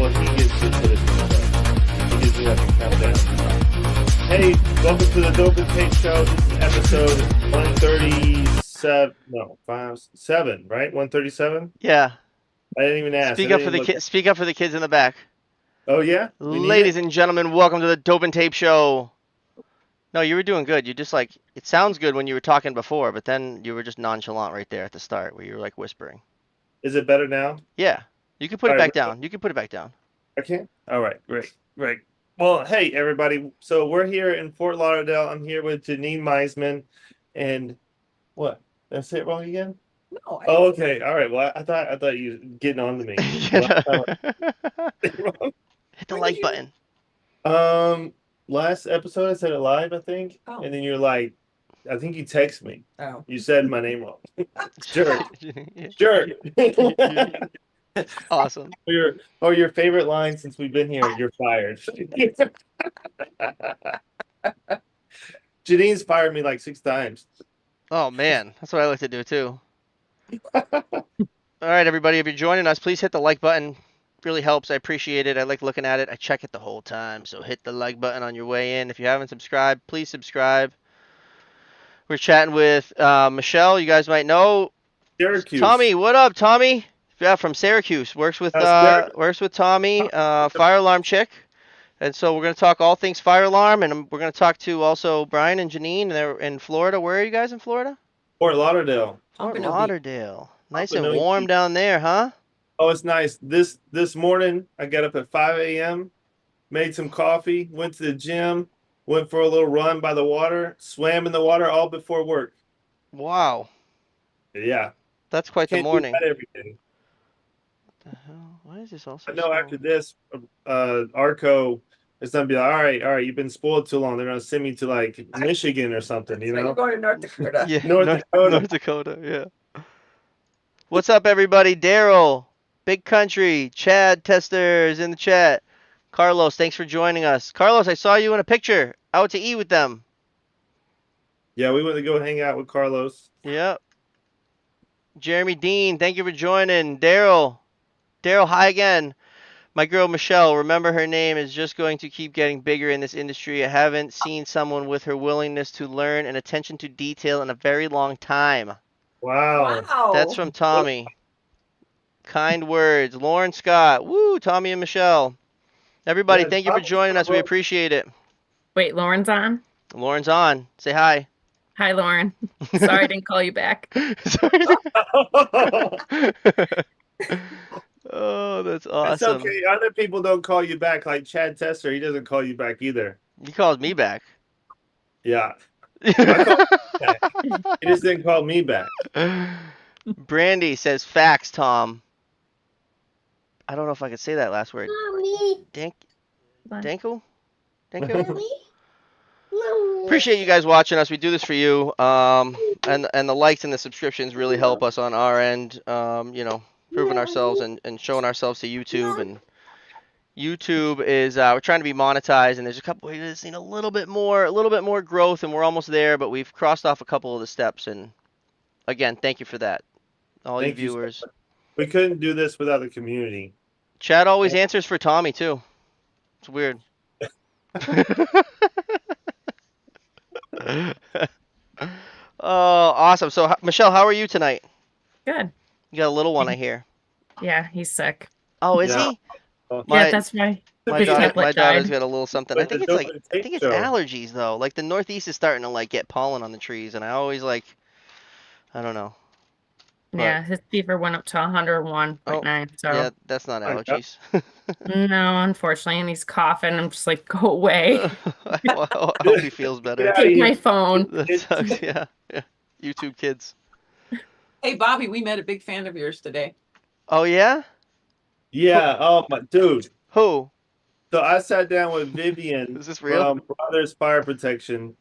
Well, he gets to put it in the show. He usually has to count down. Hey, welcome to the Dope and Tape Show. This is episode 137. No, 7, right? 137? Yeah. I didn't even ask. Speak up for the kids. Speak up for the kids in the back. Oh, yeah? Ladies and gentlemen, welcome to the Dope and Tape Show. No, you were doing good. You just it sounds good when you were talking before, but then you were just nonchalant right there at the start where you were like whispering. Is it better now? Yeah. You can put it back down. You can put it back down. I can? All right, great. Well, hey, everybody. So we're here in Fort Lauderdale. I'm here with Jeannene Meisman. And what? Did I say it wrong again? No. Oh, okay. All right. Well, I thought you were getting on to me. Hit the like button. Last episode I said it live, I think. Oh. And then you're like, I think you text me. Oh. You said my name wrong. Sure. Awesome. Your favorite line since we've been here, you're fired. Jeannene's fired me like 6 times. Oh, man. That's what I like to do, too. All right, everybody. If you're joining us, please hit the like button. Really helps. I appreciate it. I like looking at it. I check it the whole time. So hit the like button on your way in. If you haven't subscribed, please subscribe. We're chatting with Michelle. You guys might know. Syracuse. Tommy, what up, Tommy? Yeah, from Syracuse. Works with Tommy, fire alarm chick. And so we're going to talk all things fire alarm, and we're going to talk to also Brian and Jeannene. They're in Florida. Where are you guys in Florida? Fort Lauderdale. Fort Lauderdale. Nice and warm down there, huh? Oh, it's nice. This morning, I got up at 5 a.m., made some coffee, went to the gym, went for a little run by the water, swam in the water all before work. Wow. Yeah. That's quite the morning. Can't do that every day. What the hell? Why is this also I know after this, Arco is going to be like, all right, you've been spoiled too long. They're going to send me to like Michigan or something, you know? You're going to North Dakota. Yeah, North Dakota, yeah. What's up, everybody? Daryl, Big Country, Chad Testers in the chat. Carlos, thanks for joining us. Carlos, I saw you in a picture out to eat with them. Yeah, we went to go hang out with Carlos. Yep. Jeremy Dean, thank you for joining. Daryl, hi again. My girl Michelle, remember her name is just going to keep getting bigger in this industry. I haven't seen someone with her willingness to learn and attention to detail in a very long time. Wow. That's from Tommy. Kind words. Lauren Scott. Woo, Tommy and Michelle. Everybody, thank you for joining us. We appreciate it. Wait, Lauren's on? Lauren's on. Say hi. Hi, Lauren. Sorry I didn't call you back. Oh, that's awesome. It's okay. Other people don't call you back. Like Chad Tester, he doesn't call you back either. He called me back. Yeah. He just didn't call me back. Brandy says facts, Tom. I don't know if I could say that last word. Mommy. Danko? Appreciate you guys watching us. We do this for you. And the likes and the subscriptions really help us on our end. Proving ourselves and showing ourselves to YouTube. And YouTube is we're trying to be monetized, and there's a couple we just need a little bit more growth, and we're almost there, but we've crossed off a couple of the steps. And again, thank you for that, all you viewers. We couldn't do this without the community. Chad always answers for Tommy too. It's weird. Oh, awesome. So, Michelle, how are you tonight? Good. You got a little one, I hear. Yeah, he's sick. Oh, is he? Yeah, that's right. My daughter's got a little something. I think it's allergies though. Like the Northeast is starting to like get pollen on the trees, and I always I don't know. Yeah, his fever went up to 101.9. So yeah, that's not allergies. No, unfortunately, and he's coughing. I'm just like, go away. I hope he feels better. Take my phone. That sucks. Yeah. YouTube kids. Hey, Bobby, we met a big fan of yours today. Oh yeah. Yeah. Oh my dude. Who? So I sat down with Vivian Is this real? from Brothers Fire Protection.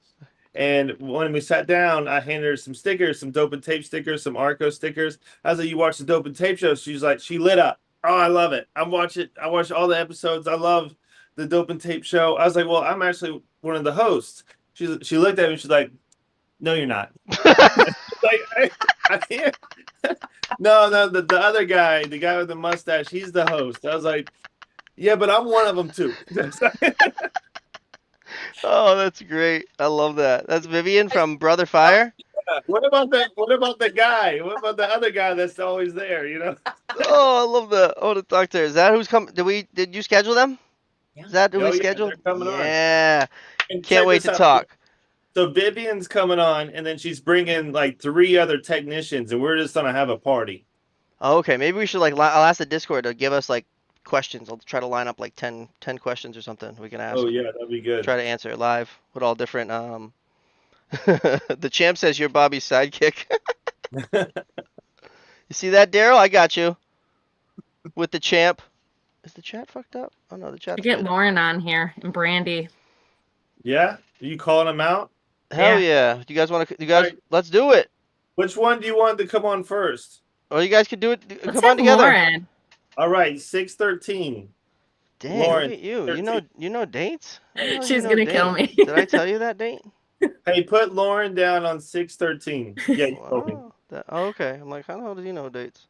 And when we sat down, I handed her some stickers, some Dope and Tape stickers, some Arco stickers. I was like, you watch the Dope and Tape show? She's like, she lit up. Oh, I love it. I watch all the episodes. I love the Dope and Tape show. I was like, well, I'm actually one of the hosts. She looked at me. She's like, no, you're not. Like, I can't. No, the other guy, the guy with the mustache, he's the host. I was like, Yeah, but I'm one of them too. Oh, that's great. I love that. That's Vivian from Brother Fire. What about that? What about the guy? What about the other guy that's always there? Oh, I love that. I want to talk to her. Is that who's coming? Did you schedule them? Yeah. Is that who Oh we yeah, they're scheduled? coming on. Yeah. And Can't check wait this to out. talk. So Vivian's coming on, and then she's bringing like 3 other technicians, and we're just gonna have a party. Oh, okay, maybe we should I'll ask the Discord to give us like questions. I'll try to line up like 10 questions or something we can Oh ask. yeah, that'd be good. Try to answer it live with all different The champ says you're Bobby's sidekick. You see that, Daryl? I got you with the champ. Is the chat fucked up? Oh no, the To chat's get good. Lauren on here and Brandy. Yeah, are you calling them out? Hell Yeah. yeah. Do you guys want to? You All guys, right, let's do it. which one do you want to come on first? Or you guys could do it. Let's Come on have together. Lauren. All right, 613. Dang, look Lauren, at you. 13. You know dates? How the hell do you She's know gonna kill dates? me. Did I tell you that date? Hey, put Lauren down on 613. Yeah, you told me. Wow. Oh, okay. I'm like, how the hell does he know dates?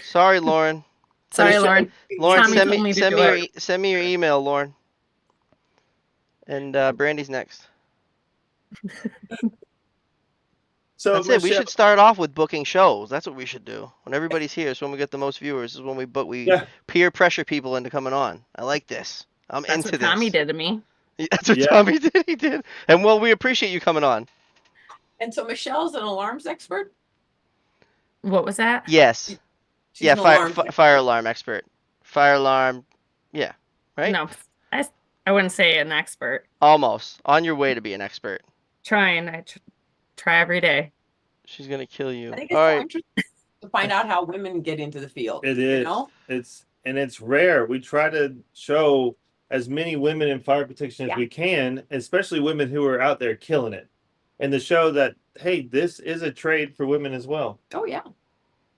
Sorry, Lauren. Sorry, Michelle, Lauren. Lauren, Tommy told me to do it. send me your email, Lauren. And Brandy's next. So That's it. We Michelle, should start off with booking shows. That's what we should do. When everybody's here, is when we get the most viewers. Is when we book. We yeah, peer pressure people into coming on. I like this. I'm That's into what Tommy this. did to me. That's what yeah. Tommy did. He did. And well, we appreciate you coming on. And so Michelle's an alarms expert. What was that? Yes. She's Yeah. an alarms Fire expert. alarm expert. Fire alarm. Yeah. Right. No, I wouldn't say an expert. Almost on your way to be an expert. Trying. Try every day. She's gonna kill I you. think All it's so right. interesting to find out how women get into the field. It You is. know? It's rare. We try to show as many women in fire protection as Yeah. we can, especially women who are out there killing it. And to show that, hey, this is a trade for women as well, Oh yeah.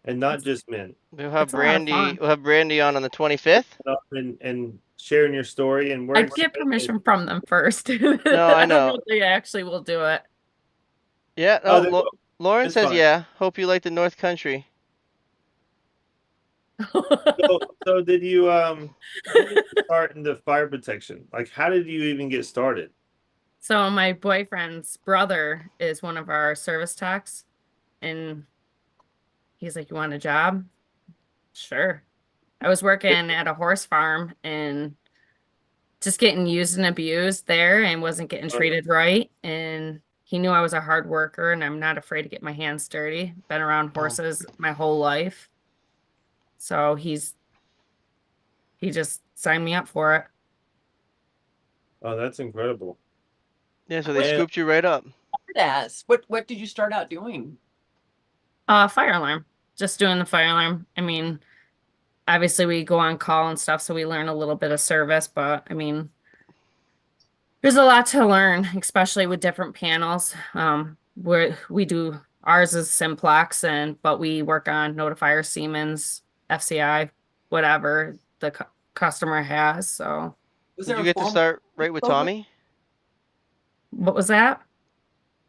and not just men. We'll have It's a lot of Brandy. fun. We'll have Brandy on the 25th. And sharing your story, and we're I'd get excited. permission from them first. No, I I don't know know. if they actually will do it. Yeah. Oh, Oh, Lauren it's says fine. yeah. Hope you like the North Country. So did you when did you start into fire protection? Like, how did you even get started? So my boyfriend's brother is one of our service techs, and he's like, "You want a job?" Sure. I was working at a horse farm and just getting used and abused there and wasn't getting treated right. And he knew I was a hard worker and I'm not afraid to get my hands dirty. Been around Oh, horses my whole life. So he just signed me up for it. Oh, that's incredible. yeah. So they And scooped you right up. As what did you start out doing? Fire alarm. Just doing the fire alarm. I mean, obviously we go on call and stuff, so we learn a little bit of service, but I mean, there's a lot to learn, especially with different panels. Where we do ours is simplex, but we work on notifier, Siemens, FCI, whatever the customer has. So Was Did there you a get to formal start right with program? Tommy? what was that?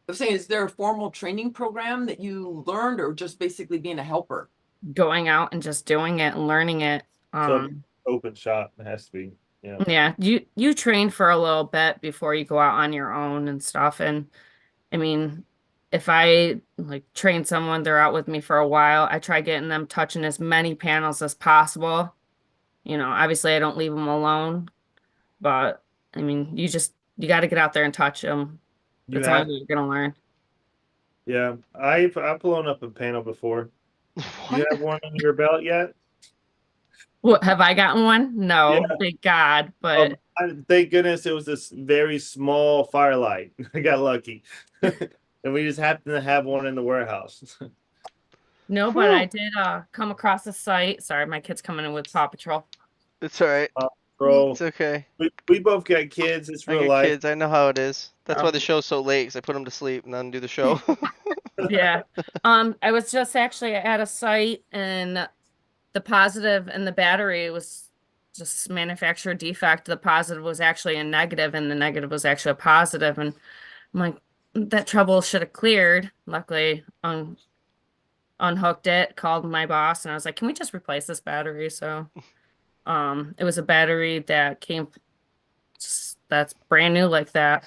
I was saying, is there a formal training program that you learned, or just basically being a helper? Going out and just doing it and learning it. so open shop, it has to be. Yeah. Yeah, you train for a little bit before you go out on your own and stuff. And I mean, if I like train someone, they're out with me for a while, I try getting them touching as many panels as possible. Obviously I don't leave them alone, but I mean, you got to get out there and touch them. You That's the only have, way you're gonna learn. yeah. I've blown up a panel before. You What? have one on your belt yet? What, have I gotten one? Yeah. No, thank God. But Thank goodness it was this very small firelight. I got lucky. And we just happened to have one in the warehouse. no, but I Whew. did come across a site. Sorry, my kid's coming in with Paw Patrol. It's all right. Bro, It's okay. we both got kids. It's I real got life. kids. I know how it is. That's why the Um, show's so late, 'cause I put them to sleep and then do the show. Yeah. I was just actually at a site and the positive and the battery was just manufacturer defect. The positive was actually a negative and the negative was actually a positive. And I'm like, that trouble should have cleared. Luckily, unhooked it, called my boss, and I was like, can we just replace this battery? So It was a battery that came that's brand new like that.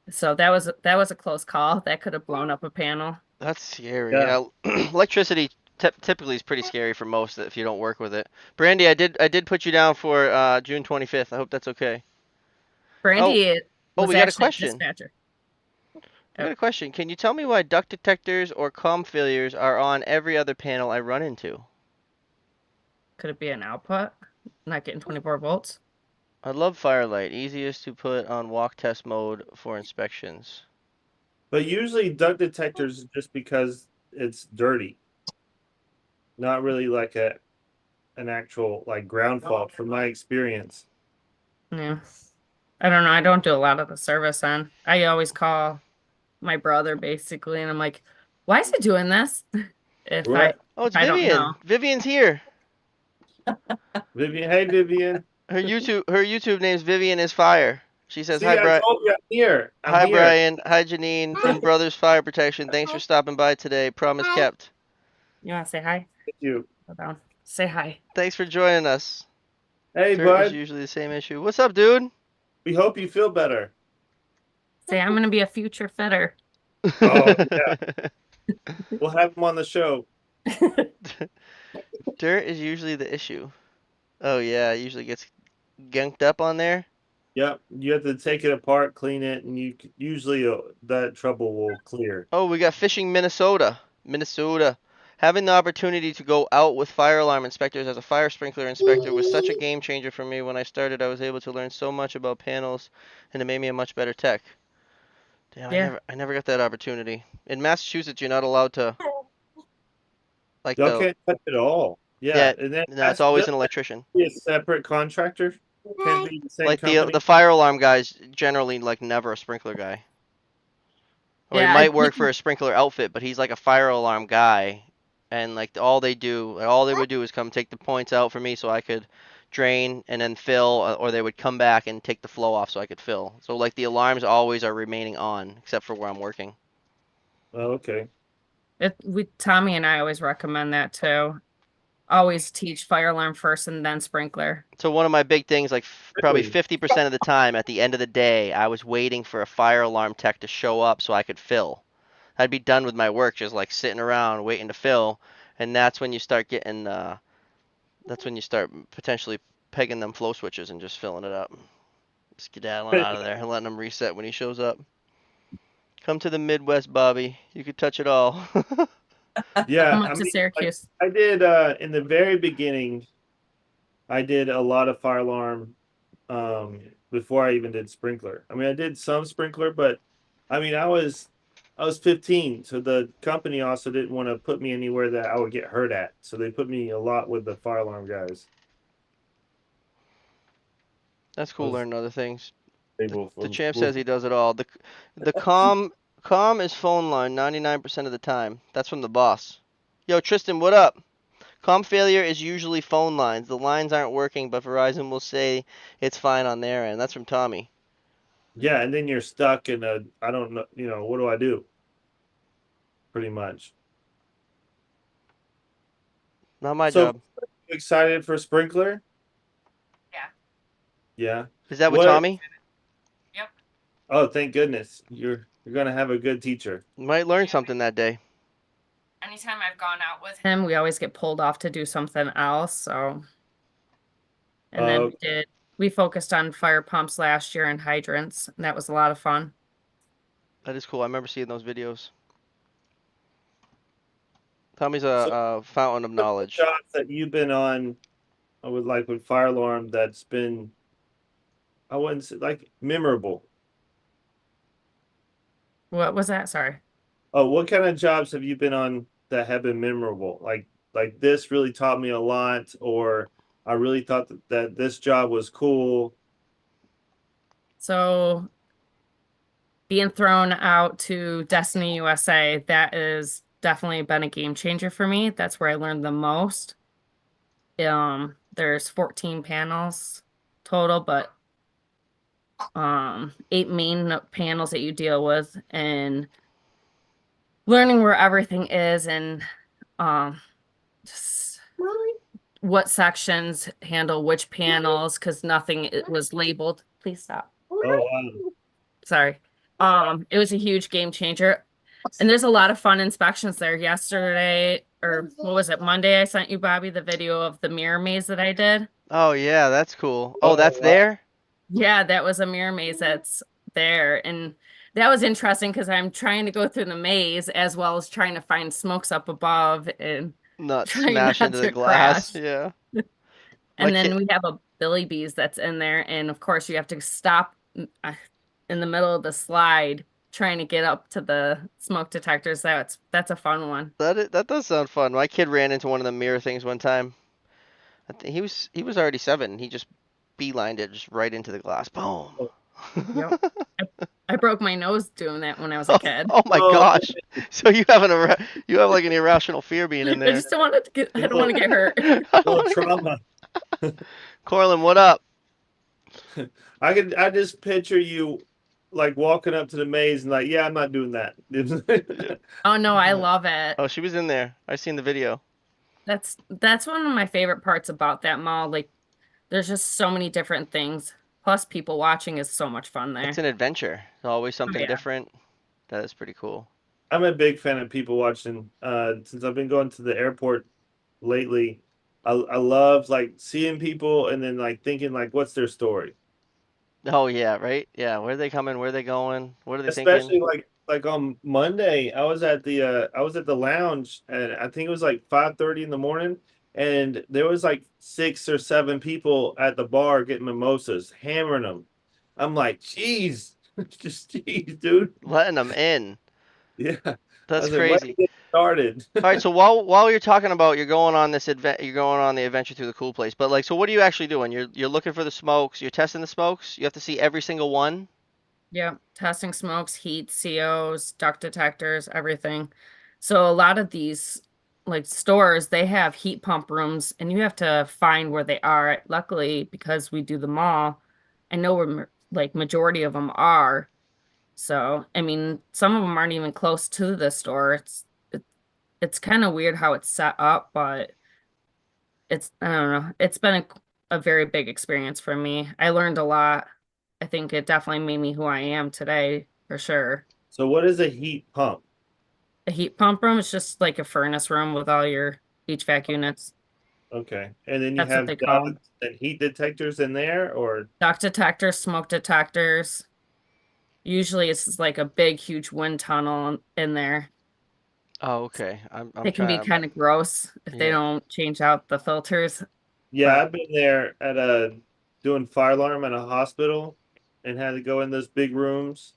So that was a close call. That could have blown up a panel. That's scary. Yeah. Yeah, electricity typically is pretty scary for most if you don't work with it. Brandy, I did put you down for June 25th. I hope that's okay. Oh, Brandy oh, was we got a actually a question. dispatcher. We Oh, got a question. Can you tell me why duct detectors or comm failures are on every other panel I run into? could it be an output? Not getting 24 volts? I love Firelight. Easiest to put on walk test mode for inspections. But usually duct detectors just because it's dirty, not really like an actual like ground fault from my experience. Yeah. I don't know. I don't do a lot of the service on. I always call my brother basically, and I'm like, why is he doing this? If I Right. Oh, if it's I don't Vivian. know. Vivian's here. Vivian, hey Vivian. Her YouTube name's Vivian is Fire. She says, See, "Hi, I Brian. told you I'm here. I'm Hi, here. Brian. Hi, Jeannene from Brothers Fire Protection. Thanks for stopping by today. Promise kept. You want to say hi? Thank you. Hold on. Say hi. Thanks for joining us. Hey Dirt is bud. usually the same issue. What's up, dude?" We hope you feel better. Say I'm gonna be a future fitter. Oh yeah. We'll have him on the show. Dirt is usually the issue. Oh yeah, it usually gets gunked up on there. Yep. You have to take it apart, clean it, and usually that trouble will clear. Oh, we got fishing Minnesota. Minnesota. Having the opportunity to go out with fire alarm inspectors as a fire sprinkler inspector was such a game changer for me. When I started, I was able to learn so much about panels, and it made me a much better tech. Damn, I Yeah. never got that opportunity. In Massachusetts, you're not allowed to like Y'all the can't touch it all. Yeah, yeah. and then No, it's always an electrician. be a separate contractor. Can't be the same Like the company. fire alarm guys generally like never a sprinkler guy. Or he Yeah, I might work for a sprinkler outfit, but he's like a fire alarm guy. And like all they would do is come take the points out for me so I could drain and then fill, or they would come back and take the flow off so I could fill. So like the alarms always are remaining on, except for where I'm working. Oh, okay. Tommy and I always recommend that too. Always teach fire alarm first and then sprinkler. So one of my big things, like probably Really? 50% of the time at the end of the day, I was waiting for a fire alarm tech to show up so I could fill. I'd be done with my work, just like sitting around waiting to fill, and that's when you start potentially pegging them flow switches and just filling it up, skedaddling out of there, and letting them reset when he shows up. Come to the Midwest, Bobby. You could touch it all. Yeah, Come I up to mean, like Syracuse. I did in the very beginning, I did a lot of fire alarm before I even did sprinkler. I mean, I did some sprinkler, but I mean, I was 15, so the company also didn't want to put me anywhere that I would get hurt at. So they put me a lot with the fire alarm guys. That's I cool was learning other things. able The for champ says he does it all. The comm is phone line 99% of the time. That's from the boss. Yo, Tristan, what up? Comm failure is usually phone lines. The lines aren't working, but Verizon will say it's fine on their end. That's from Tommy. yeah, and then you're stuck in a I don't know, what do I do? Pretty much. Not my So job. excited for sprinkler? Yeah. Yeah. Is that with What? Tommy? Yep. Oh, thank goodness. You're gonna have a good teacher. You might learn something that day. Anytime I've gone out with him, we always get pulled off to do something else. So, and then Uh, we focused on fire pumps last year and hydrants, and that was a lot of fun. That is cool. I remember seeing those videos. Tommy's so a fountain of knowledge. jobs that you've been on with like with fire alarm that's been I wouldn't say like memorable. What was that? Sorry. Oh, what kind of jobs have you been on that have been memorable? Like this really taught me a lot, or I really thought that this job was cool. So, being thrown out to Destiny USA, that is definitely been a game changer for me. That's where I learned the most. There's 14 panels total, but 8 main panels that you deal with, and learning where everything is, and um just what sections handle which panels because nothing it was labeled. Please stop. Oh wow. Sorry. It was a huge game changer. And there's a lot of fun inspections there. Yesterday, or what was it, Monday, I sent you, Bobby, the video of the mirror maze that I did. Oh yeah, that's cool. Oh, Oh that's wow. there? Yeah, that was a mirror maze that's there. And that was interesting because I'm trying to go through the maze as well as trying to find smokes up above and Not trying smash not into the to glass. crash. Yeah. My And then kid. we have a Billy Bees that's in there. And of course, you have to stop in the middle of the slide trying to get up to the smoke detectors. That's a fun one. That does sound fun. My kid ran into one of the mirror things one time. I think he was already 7. He just beelined it just right into the glass. Boom. Yep. I broke my nose doing that when I was a kid. Oh my Oh, gosh. So you have like an irrational fear being in I there. just don't want to get, a I don't want to little, get hurt. I don't little wanna get- trauma. Corlin, what up? I just picture you like walking up to the maze and like, yeah, I'm not doing that. Yeah. Oh no, I love it. Oh, she was in there. I seen the video. That's one of my favorite parts about that mall. Like there's just so many different things. Plus people watching is so much fun It's there. an adventure. There's always Oh something yeah. different. That is pretty cool. I'm a big fan of people watching. Since I've been going to the airport lately, I love like seeing people and then like thinking like, what's their story? Oh yeah, right? Yeah, where are they coming? Where are they going? What are they thinking? Especially like on Monday, I was at the lounge and I think it was like 5:30 in the morning, and there was like 6 or 7 people at the bar getting mimosas, hammering them. I'm like, geez, just geez, dude. Letting them in. Yeah. I That's was like, when did crazy. it get started? All right, so while you're talking about you're going on you're going on the adventure through the cool place. But like, so what are you actually doing? You're looking for the smokes. You're testing the smokes. You have to see every single one. Yeah. Testing smokes, heat, COs, duct detectors, everything. So a lot of these like stores, they have heat pump rooms and you have to find where they are. Luckily, because we do the mall, I know where like majority of them are. So, I mean, some of them aren't even close to the store. It's kind of weird how it's set up, but I don't know. It's been a very big experience for me. I learned a lot. I think it definitely made me who I am today, for sure. So what is a heat pump? A heat pump room is just like a furnace room with all your HVAC units. Okay. And then you That's what have they call them. ducts and heat detectors in there, or Duct detectors, smoke detectors. Usually it's just like a big, huge wind tunnel in there. Oh, okay. I'm They can be trying to. kind of gross if they Yeah. don't change out the filters. yeah, But I've been there at a doing fire alarm at a hospital and had to go in those big rooms.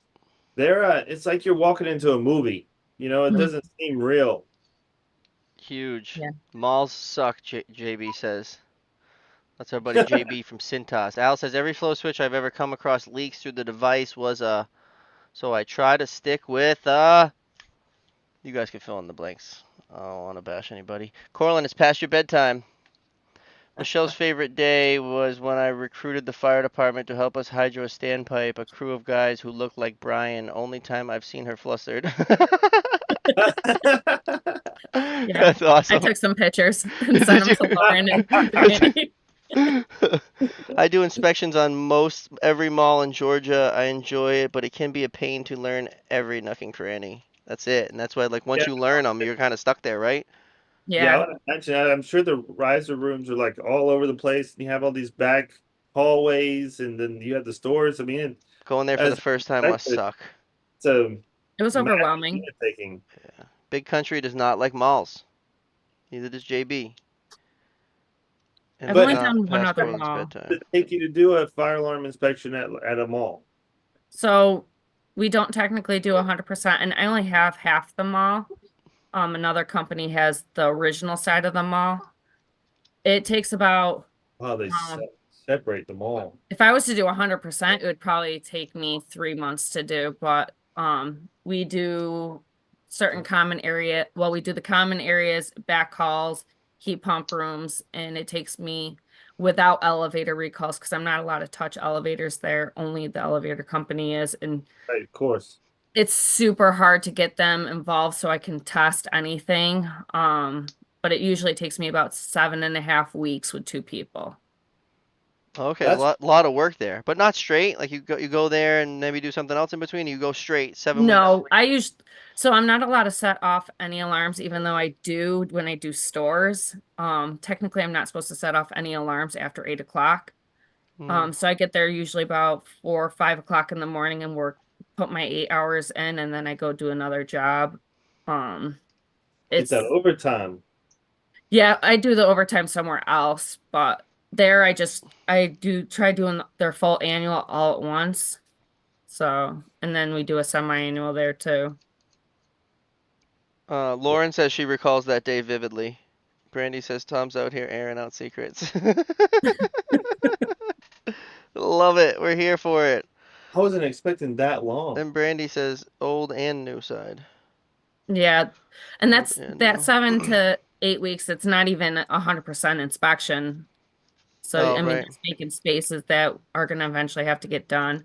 It's like you're walking into a movie. It mm, doesn't seem real. Huge. yeah. Malls suck, JB says. That's our buddy JB from Cintas. Al says every flow switch I've ever come across leaks through the device was a. So I try to stick with You guys can fill in the blanks. I don't want to bash anybody. Corlin, it's past your bedtime. Michelle's favorite day was when I recruited the fire department to help us hydro a standpipe, a crew of guys who looked like Brian. Only time I've seen her flustered. Yeah. That's I awesome. took some pictures and sent Did them to you? Lauren and That's Brandy. I do inspections on most every mall in Georgia. I enjoy it, but it can be a pain to learn every nook and cranny. That's it, and that's why like once Yeah, you learn them, you're kind of stuck there, right? yeah, I Yeah. would imagine. I'm sure the riser rooms are like all over the place, and you have all these back hallways, and then you have the stores. I mean, Going there for the as first time must expected, suck. it's a It was massive overwhelming. undertaking. Yeah. Big country does not like malls. Neither does JB. And I've it's But only how not done one past other long Corlin's mall. does bedtime. it take you to do a fire alarm inspection at a mall? So we don't technically do 100%, and I only have half the mall. Another company has the original side of the mall. It takes about, Wow, they um, separate them all. if I was to do 100%, it would probably take me 3 months to do, but we do certain common area, well, we do the common areas, back halls, heat pump rooms, and it takes me without elevator recalls because I'm not allowed to touch elevators there, only the elevator company is, and Right, of course. it's super hard to get them involved so I can test anything. but it usually takes me about 7.5 weeks with 2 people. Okay, That's lot of work there, but not straight. Like you go there and maybe do something else in between. You go straight 7 weeks. No, so I'm not allowed to set off any alarms, even though I do when I do stores. Technically I'm not supposed to set off any alarms after 8 o'clock. Hmm. So I get there usually about 4 or 5 o'clock in the morning and put my 8 hours in, and then I go do another job. Um, get that it's overtime. Yeah, I do the overtime somewhere else, but there I do try doing their full annual all at once. So, and then we do a semi-annual there too. Lauren says she recalls that day vividly. Brandy says Tom's out here airing out secrets. Love it. We're here for it. I wasn't expecting that long. And Brandy says old and new side. Yeah. And Old that's and that new. 7 to 8 weeks. It's not even 100% inspection. So, Oh, I mean, right. there's vacant spaces that are going to eventually have to get done.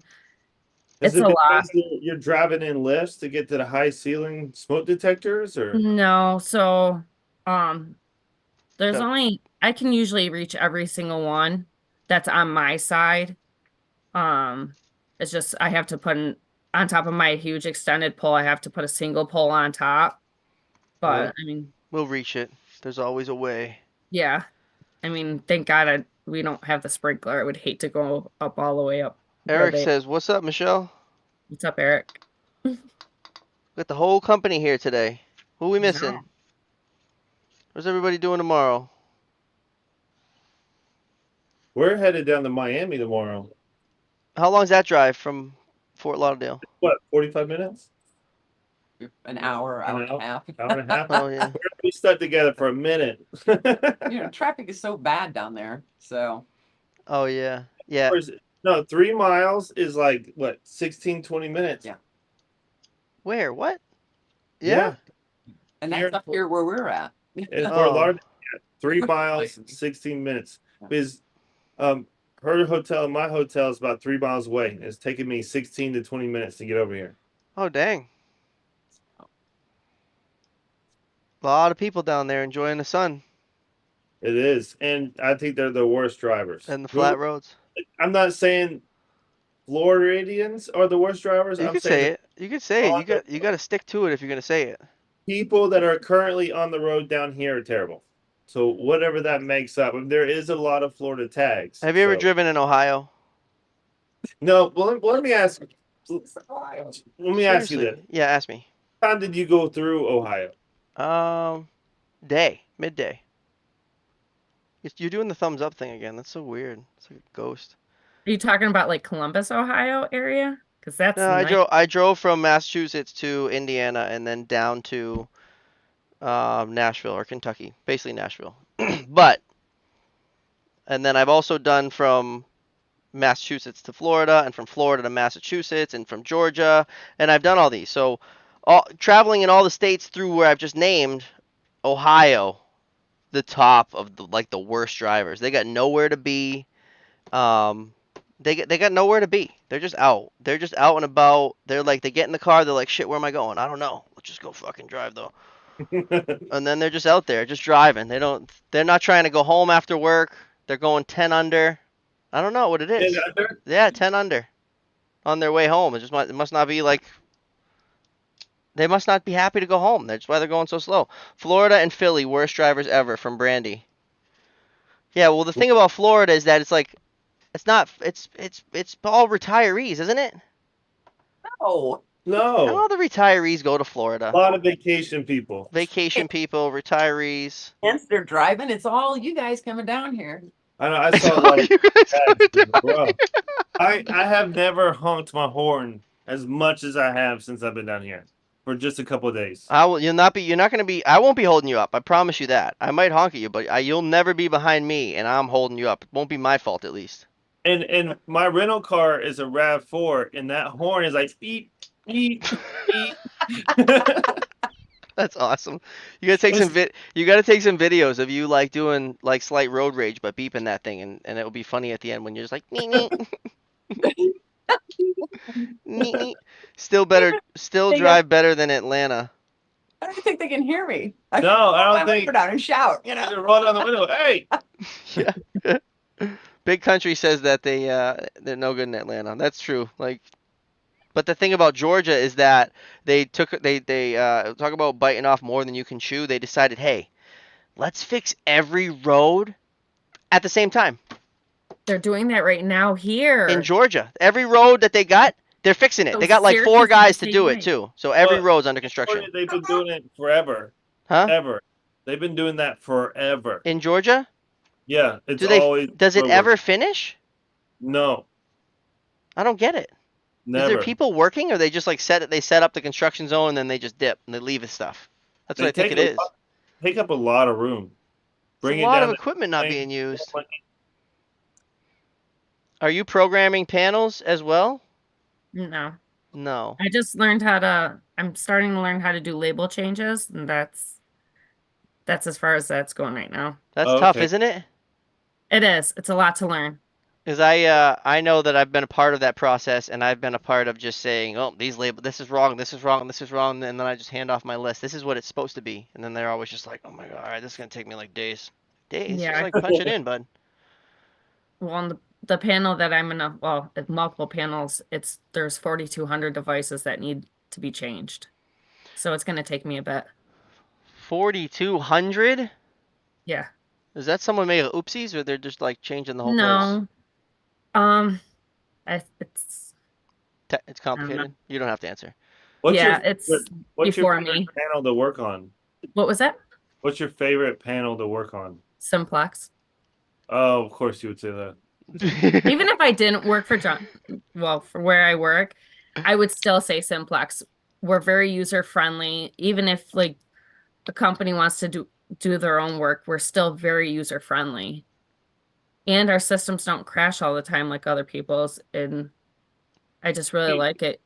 Has It's it a been lot. because you're driving in lifts to get to the high ceiling smoke detectors, or No, so um there's Got only I can usually reach every single one that's on my side. Um it's just I have to on top of my huge extended pole, I have to put a single pole on top. uh, But I mean, We'll reach it. There's always a way. yeah. I mean, thank God we don't have the sprinkler. I would hate to go up all the way up where Eric says, "What's up, Michelle? what's up, Eric? Got the whole company here today. Who we missing? What's everybody doing tomorrow?" we're headed down to Miami tomorrow. How long's that drive from Fort Lauderdale? What, 45 minutes? An hour, hour and a half. Hour and a half? Oh yeah. We're gonna be stuck together for a minute. Traffic is so bad down there. So Oh yeah. Yeah. No, 3 miles is like what, 16, 20 minutes. Yeah. Where? What? Yeah. Yeah. and Here that's up here where we're at. in Fort Oh. Lauderdale, 3 miles, 16 minutes. Because her hotel and my hotel is about 3 miles away. It's taking me 16 to 20 minutes to get over here. Oh dang. A lot of people down there enjoying the sun It is. And I think they're the worst drivers. and the flat roads. I'm not saying Floridians are the worst drivers. You I'm could saying say the it. You could say it. on the You got to stick to it if you're gonna say it. people that are currently on the road down here are terrible. So whatever that makes up, there is a lot of Florida tags. Have you ever So- driven in Ohio? No, well, let me ask. Let me ask you Seriously. this: Yeah, ask me. how did you go through Ohio? Midday. You're doing the thumbs up thing again. That's so weird. It's like a ghost. Are you talking about like Columbus, Ohio area? Because that's No, nice. I drove from Massachusetts to Indiana and then down to Nashville or Kentucky, basically Nashville. But and then I've also done from Massachusetts to Florida and from Florida to Massachusetts and from Georgia, and I've done all these. So traveling in all the states through where I've just named, Ohio, the top of the worst drivers. They got nowhere to be. They got nowhere to be. They're just out. They're just out and about. They're like they get in the car. They're like, shit, where am I going? I don't know. Let's just go fucking drive though. And then they're just out there, just driving. They're not trying to go home after work. They're going 10 under. I don't know what it is. Yeah, 10 under on their way home. It must not be like they must not be happy to go home. That's why they're going so slow. Florida and Philly, worst drivers ever from Brandy. Yeah, well the thing about Florida is that it's like it's not it's all retirees, isn't it? Oh, And all No, the retirees go to Florida. a lot of vacation people. Vacation people, retirees. hence they're driving. It's all you guys coming down here. I know. I saw So like you guys go bro. down I have never honked my horn as much as I have since I've been down here for just a couple of days. You're not gonna be. I won't be holding you up. I promise you that. I might honk at you, but you'll never be behind me, and I'm holding you up. It won't be my fault, at least. And my rental car is a RAV4, and that horn is like beep beep beep. That's awesome. You gotta take some You gotta take some videos of you like doing like slight road rage, but beeping that thing, and it will be funny at the end when you're just like nee, nee. Nee, nee. Still They got- drive better than Atlanta. I don't think they can hear me. No, I roll don't my think. window down and shout, I just roll down the window. Hey, Yeah. Big Country says that they're no good in Atlanta. That's true. Like, but the thing about Georgia is that they talk about biting off more than you can chew. They decided, hey, let's fix every road at the same time They're doing that right now in here. Georgia. Every road that they got, they're fixing it. So They got like 4 Syracuse is the guys to same do it way. too. So every but road's under in Georgia, construction. they've been doing it forever, Huh? ever. They've been doing that forever. In Georgia? Yeah, it's Do they always does it roadwork. ever finish? No, I don't get it. Is there never. people working or they just like set up the construction zone and then they just dip and they leave his stuff? That's what They I think take it is. take up a lot of room. It's a Bring it lot of down to equipment not lane, being used. Are you programming panels as well? No. No. I just I'm starting to learn how to do label changes, and that's as far as that's going right now. That's Oh, tough, okay. isn't it? It is. It's a lot to learn. Because I know that I've been a part of that process and I've been a part of just saying, oh, this is wrong, this is wrong, this is wrong, and then I just hand off my list. This is what it's supposed to be. And then they're always just like, oh my God, all right, this is gonna take me like days. Days? Just Yeah. like punch it in, bud. Well, on the panel that I'm in, well, it's multiple panels, there's 4,200 devices that need to be changed. So it's going to take me a bit. 4,200? Yeah. Is that someone made of oopsies or they're just like changing the whole place? No. Um, it's It's I don't know. complicated. You don't have to answer. What's your Yeah, it's what's your before favorite me. panel to work on? What was that? What's your favorite panel to work on? Simplex. Oh, of course you would say that. Even if I didn't work for for where I work, I would still say Simplex. We're very user friendly. Even if like a company wants to do their own work, we're still very user friendly. And our systems don't crash all the time like other people's. And I just really like it.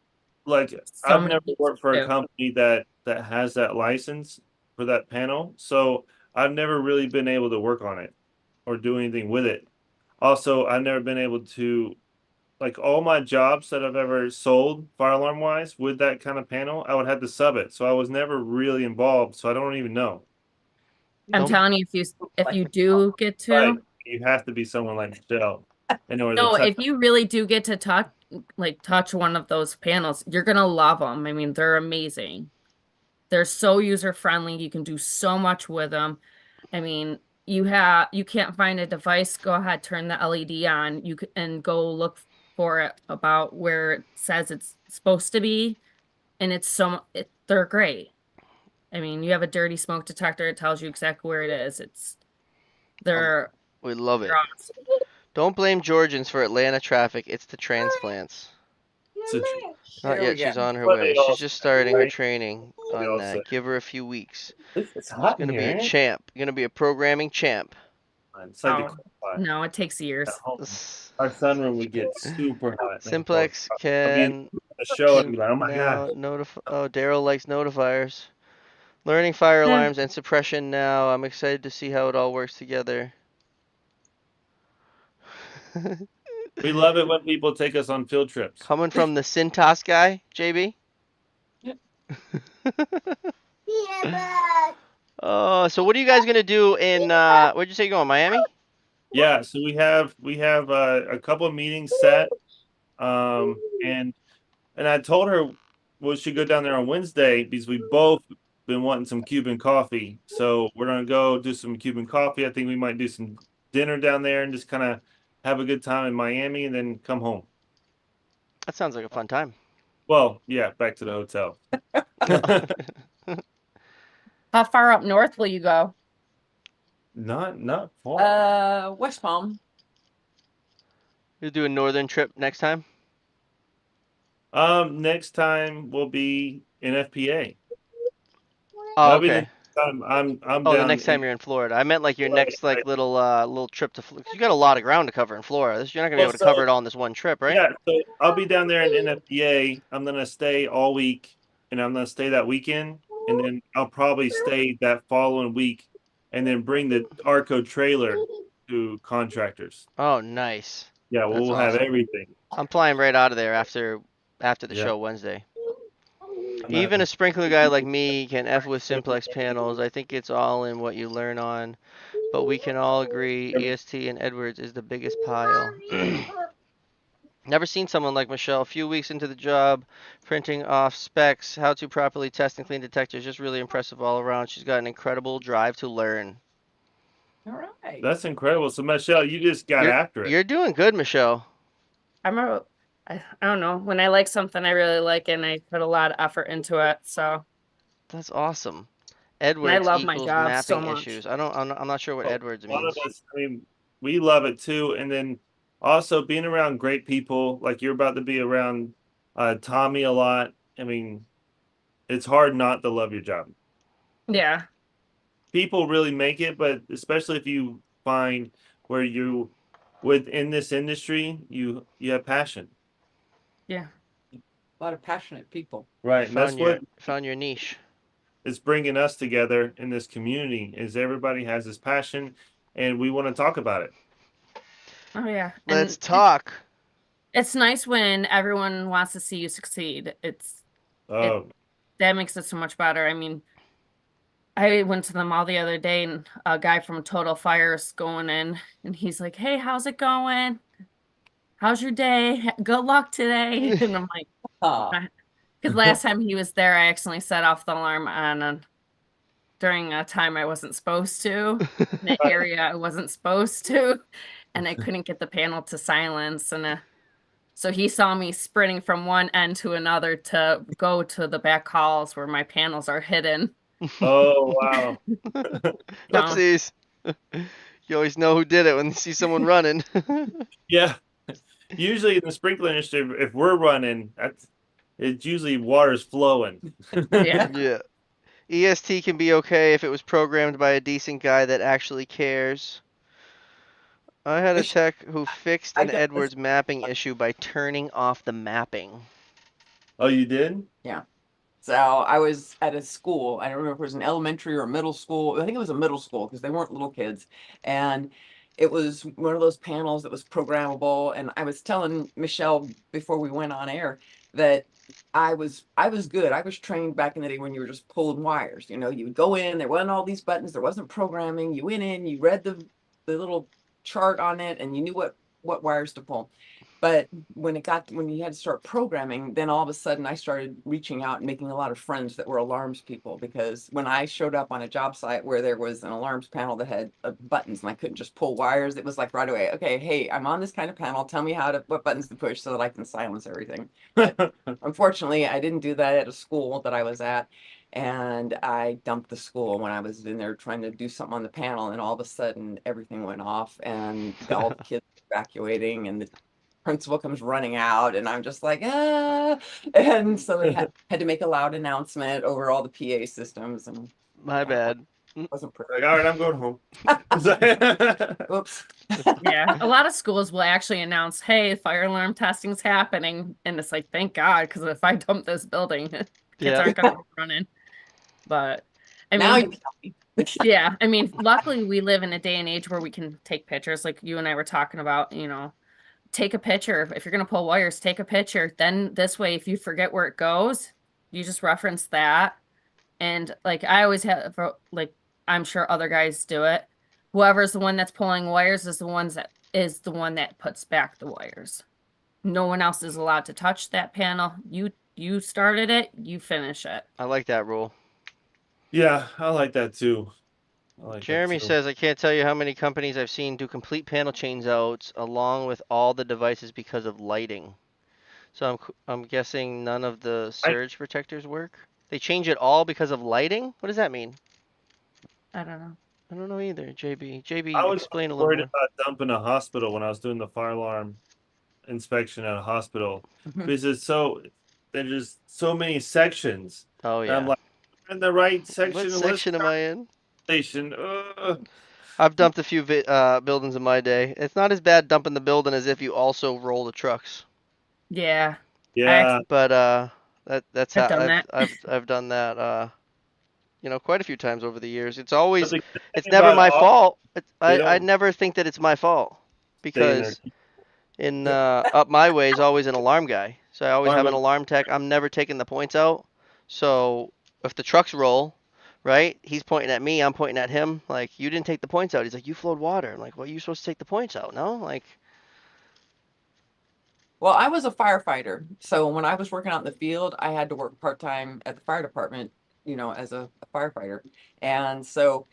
Like So I've many never things worked for to a do. company that has that license for that panel, so I've never really been able to work on it or do anything with it. Also, I've never been able to like all my jobs that I've ever sold fire alarm wise with that kind of panel, I would have to sub it. So I was never really involved, so I don't even know. I'm Don't telling you, if you do get Right. to, You have to be someone like Michelle in order no, to touch. if you really do get to touch one of those panels, you're gonna love them. I mean, they're amazing. They're so user friendly. You can do so much with them. I mean, you can't find a device, go ahead, turn the LED on. And go look for it about where it says it's supposed to be, and they're great. I mean, you have a dirty smoke detector, it tells you exactly where it is. um, They're we love it. they're awesome. Don't blame Georgians for Atlanta traffic. It's the transplants. It's a, Not There we yet. go. She's on her what they way. all She's just say, starting her right? training What they on all say. that. Give her a few weeks. It's She's hot in gonna be here, a ain't it? champ. Gonna be a programming champ. It's like the Oh, cold spot no, it takes at years. home. Our sunroom would get super hot. Man, Simplex I'll be in can the show and I'd be like, oh my now god. notify. Oh, Daryl likes notifiers. Learning fire alarms and suppression now. I'm excited to see how it all works together. We love it when people take us on field trips. Coming from the Cintas guy, JB. Oh, so what are you guys gonna do in where'd you say you're going, Miami? Yeah, so we have a couple of meetings set. And I told her we should go down there on Wednesday because we both been wanting some Cuban coffee. So we're gonna go do some Cuban coffee. I think we might do some dinner down there and just kind of have a good time in Miami and then come home. That sounds like a fun time. Well, yeah, back to the hotel. How far up north will you go? Not far. West Palm. You'll do a northern trip next time? Next time will be in FPA. Oh, That'll be the okay. next time I'm Oh, the down next time in you're in Florida. I meant like your right, next like right. little trip to Florida. You got a lot of ground to cover in Florida. You're not gonna be Well, able to cover so it all in this one trip, right? yeah, so I'll be down there in NFPA. I'm gonna stay all week, and I'm gonna stay that weekend, and then I'll probably stay that following week, and then bring the Arco trailer to contractors. Oh, nice. Yeah, That's we'll have awesome. everything. I'm flying right out of there after the Yeah. show Wednesday. Even a sprinkler guy like me can F with simplex panels. I think it's all in what you learn on. But we can all agree EST and Edwards is the biggest pile. Never seen someone like Michelle. A few weeks into the job, printing off specs, how to properly test and clean detectors. Just really impressive all around. She's got an incredible drive to learn. All right. That's incredible. So Michelle, you just got You're after it. you're doing good, Michelle. I don't know. When I like something, I really like it, and I put a lot of effort into it. So, That's awesome. and I Edwards love my equals job so mapping much. issues. I'm not sure what A Edwards lot of means. us, I mean, we love it too. And then also being around great people, like you're about to be around Tommy a lot. I mean, it's hard not to love your job. Yeah, People really make it, but especially if you find where you within this industry, you have passion. yeah. A lot of passionate people. Right. And that's what Found your niche. is bringing us together in this community is everybody has this passion and we want to talk about it. Oh yeah. Let's And talk. it's nice when everyone wants to see you succeed. It Oh, that makes it so much better. I mean, I went to the mall the other day and a guy from Total Fire's going in and he's like, "Hey, how's it going? How's your day? Good luck today." And I'm like, Uh, because last time he was there, I accidentally set off the alarm during a time I wasn't supposed to, in an area I wasn't supposed to, and I couldn't get the panel to silence. And so he saw me sprinting from one end to another to go to the back halls where my panels are hidden. oh wow. So Oopsies. You always know who did it when you see someone running. Yeah. Usually in the sprinkler industry, if we're running, it's usually water's flowing. yeah, Yeah. EST can be okay if it was programmed by a decent guy that actually cares. I had a tech who fixed I an got this. Edwards mapping issue by turning off the mapping. Oh, you did? Yeah. So I was at a school. I don't remember if it was an elementary or a middle school. I think it was a middle school because they weren't little kids. And it was one of those panels that was programmable. And I was telling Michelle before we went on air that I was good. I was trained back in the day when you were just pulling wires. You would go in, there wasn't all these buttons, there wasn't programming. You went in, you read the little chart on it, and you knew what wires to pull. But when you had to start programming, then all of a sudden I started reaching out and making a lot of friends that were alarms people because when I showed up on a job site where there was an alarms panel that had buttons and I couldn't just pull wires, it was like right away, okay, hey, I'm on this kind of panel. Tell me what buttons to push so that I can silence everything. But unfortunately, I didn't do that at a school that I was at. And I dumped the school when I was in there trying to do something on the panel, and all of a sudden everything went off, and all the kids evacuating, and the principal comes running out, and I'm just like, ah. And so they had to make a loud announcement over all the PA systems, and My yeah, bad. wasn't pretty. Like, all right, I'm going home. Oops. yeah. A lot of schools will actually announce, "Hey, fire alarm testing's happening," and it's like, thank God, because if I dump this building, kids Yeah. aren't going to be running. But I Now mean, you tell me. yeah, I mean, luckily we live in a day and age where we can take pictures, like you and I were talking about, take a picture. If you're gonna pull wires, take a picture. Then this way, if you forget where it goes, you just reference that. And like I always have, like I'm sure other guys do it. Whoever's the one that's pulling wires is the one that puts back the wires. No one else is allowed to touch that panel. You started it, you finish it. I like that rule. Yeah, I like that too. I like that Jeremy too. says, I can't tell you how many companies I've seen do complete panel change outs along with all the devices because of lighting. So I'm guessing none of the I surge protectors work. They change it all because of lighting? What does that mean? I don't know. I don't know either. JB, I was explain a little worried more. about dumping a hospital when I was doing the fire alarm inspection at a hospital because there's just so many sections. Oh And I'm yeah. like, in the right What section, what's section am I in? station? I've dumped a few buildings in my day. It's not as bad dumping the building as if you also roll the trucks. Yeah, Yeah. But that's I've how done that. I've done that quite a few times over the years. But the good It's thing never about my all fault. they I don't never think that it's my fault stay in there. because in up my way is always an alarm guy. So I always Alarm have an was alarm tech. I'm never taking the points out. So if the trucks roll, right? He's pointing at me, I'm pointing at him. Like, you didn't take the points out. He's like, you flowed water. I'm like, well, you supposed to take the points out, no? Like, Well, I was a firefighter. So when I was working out in the field, I had to work part-time at the fire department, as a firefighter. And so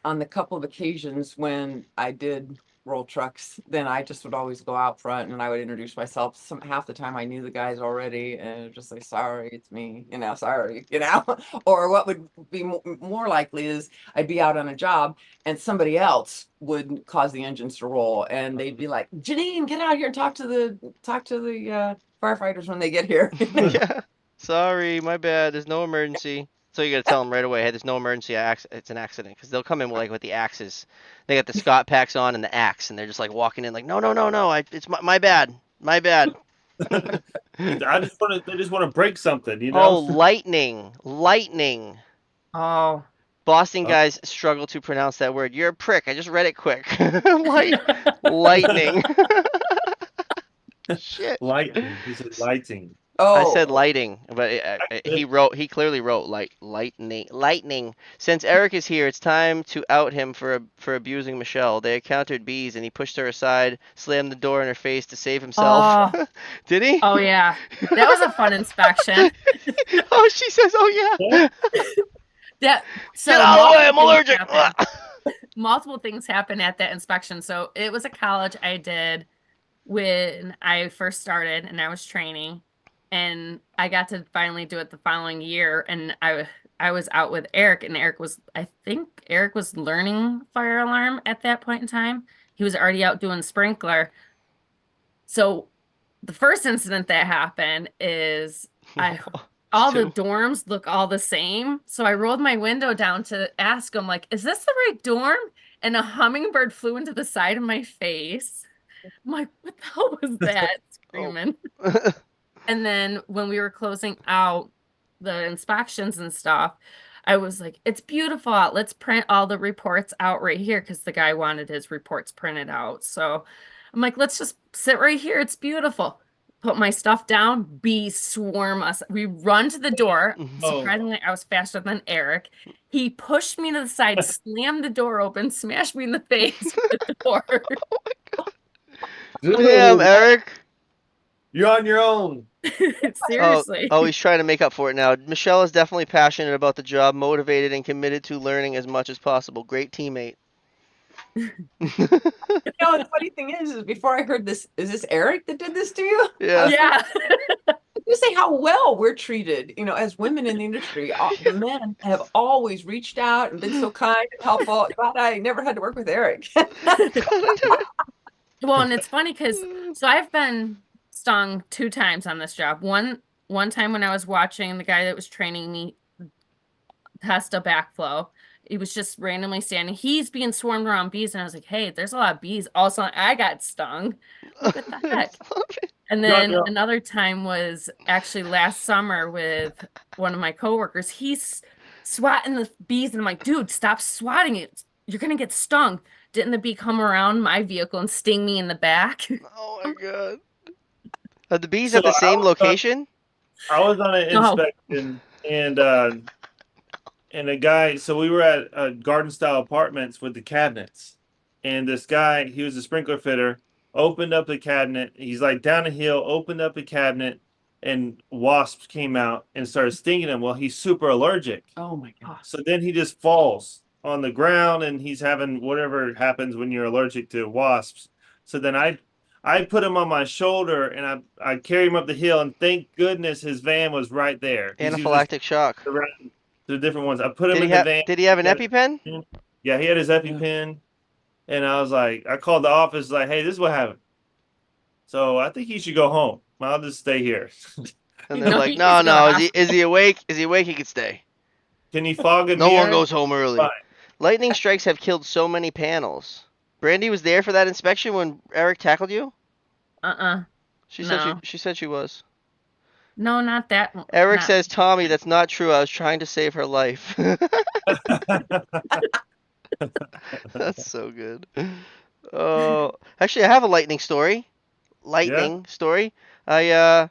on the couple of occasions when I did roll trucks, then I just would always go out front and I would introduce myself. Half the time I knew the guys already and just say, sorry, it's me, sorry, Or what would be more likely is I'd be out on a job and somebody else would cause the engines to roll and they'd be like, Jeannene, get out here and talk to the firefighters when they get here. yeah, sorry, my bad. There's no emergency. So you got to tell them right away, hey, there's no emergency. It's an accident. Because they'll come in with the axes. They got the Scott packs on and the axe, and they're just like walking in like, no, no, no, no. It's my bad. My bad. They just want to break something, you Oh, know? lightning. Lightning. Oh. Boston Oh. guys struggle to pronounce that word. You're a prick. I just read it quick. Lightning. Shit. Lighting. He said lighting. I said Oh, lighting, but he clearly wrote lightning. Since Eric is here, it's time to out him for abusing Michelle. They encountered bees and he pushed her aside, slammed the door in her face to save himself. Oh. Did he? Oh yeah. That was a fun inspection. Oh, she says, oh yeah. Yeah. So Get out of the way, I'm multiple things allergic. happened. Multiple things happened at that inspection. So it was a college I did when I first started and I was training, and I got to finally do it the following year. And I was out with Eric, and I think Eric was learning fire alarm at that point in time. He was already out doing sprinkler. So the first incident that happened is I all the Two. dorms look all the same. So I rolled my window down to ask him, like, is this the right dorm? And a hummingbird flew into the side of my face. I'm like, what the hell was that? Screaming. And then when we were closing out the inspections and stuff, I was like, it's beautiful out. Let's print all the reports out right here because the guy wanted his reports printed out. So I'm like, let's just sit right here. It's beautiful. Put my stuff down. Bees swarm us. We run to the door. Oh. Surprisingly, I was faster than Eric. He pushed me to the side, slammed the door open, smashed me in the face with the door. Damn, Eric. You're on your own. Seriously. Oh, he's trying to make up for it now. Michelle is definitely passionate about the job, motivated and committed to learning as much as possible. Great teammate. the funny thing is before I heard this, is this Eric that did this to you? Yeah. Yeah. You say how well we're treated, as women in the industry. The men have always reached out and been so kind and helpful. God, I never had to work with Eric. Well, and it's funny because I've been stung 2 times on this job. One time when I was watching the guy that was training me test a backflow. He was just randomly standing. He's being swarmed around bees, and I was like, "Hey, there's a lot of bees." Also, I got stung. What the heck? And then another time was actually last summer with one of my coworkers. He's swatting the bees, and I'm like, "Dude, stop swatting it. You're gonna get stung." Didn't the bee come around my vehicle and sting me in the back? Oh my god. Are the bees So at the same location? I was on an No. inspection and a guy, so we were at garden style apartments with the cabinets. And this guy, he was a sprinkler fitter, opened up the cabinet. He's like down a hill, opened up the cabinet, and wasps came out and started stinging him. Well, he's super allergic. Oh my gosh. So then he just falls on the ground and he's having whatever happens when you're allergic to wasps. So then I put him on my shoulder and I carry him up the hill, and thank goodness his van was right there. He was just Anaphylactic shock. around the different ones. I put him Did in he the van. did he have an EpiPen? Yeah, he had his EpiPen. And I was like, I called the office like, hey, this is what happened. So I think he should go home. I'll just stay here. And they're No, like, he no, needs to go no. to Is he awake? Is he awake? He could stay. Can you fog a No one mirror? goes home early. Fine. Lightning strikes have killed so many panels. Brandy was there for that inspection when Eric tackled you? She said No. she said she was. No, not that. Eric not- says, Tommy, that's not true. I was trying to save her life. That's so good. Oh, actually, I have a lightning story. Lightning story. I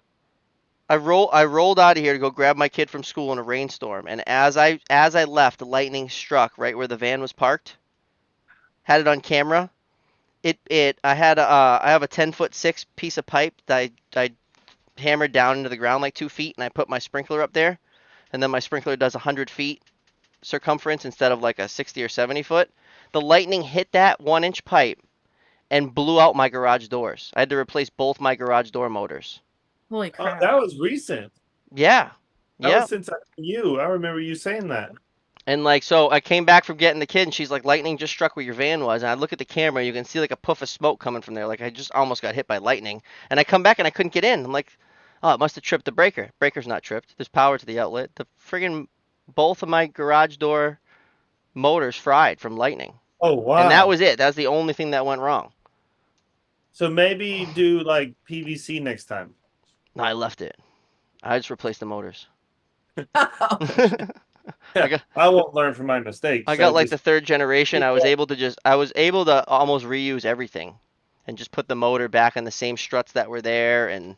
I rolled out of here to go grab my kid from school in a rainstorm, and as I left, the lightning struck right where the van was parked. Had it on camera. I have a 10-foot 6 piece of pipe that I hammered down into the ground like 2 feet, and I put my sprinkler up there, and then my sprinkler does 100 feet circumference instead of like a 60 or 70 foot. The lightning hit that 1 inch pipe and blew out my garage doors. I had to replace both my garage door motors. Holy Oh, crap. that was recent. Yeah. That Yeah. was since I knew you. I remember you saying that. And like, so I came back from getting the kid, and she's like, lightning just struck where your van was. And I look at the camera, you can see like a puff of smoke coming from there. Like I just almost got hit by lightning. And I come back and I couldn't get in. I'm like, oh, it must have tripped the breaker. Breaker's not tripped. There's power to the outlet. The friggin' both of my garage door motors fried from lightning. Oh wow. And that was it. That's the only thing that went wrong. So maybe do like PVC next time. No, I left it. I just replaced the motors. I won't learn from my mistakes. I got like just, the third generation. I was able to almost reuse everything and just put the motor back on the same struts that were there, and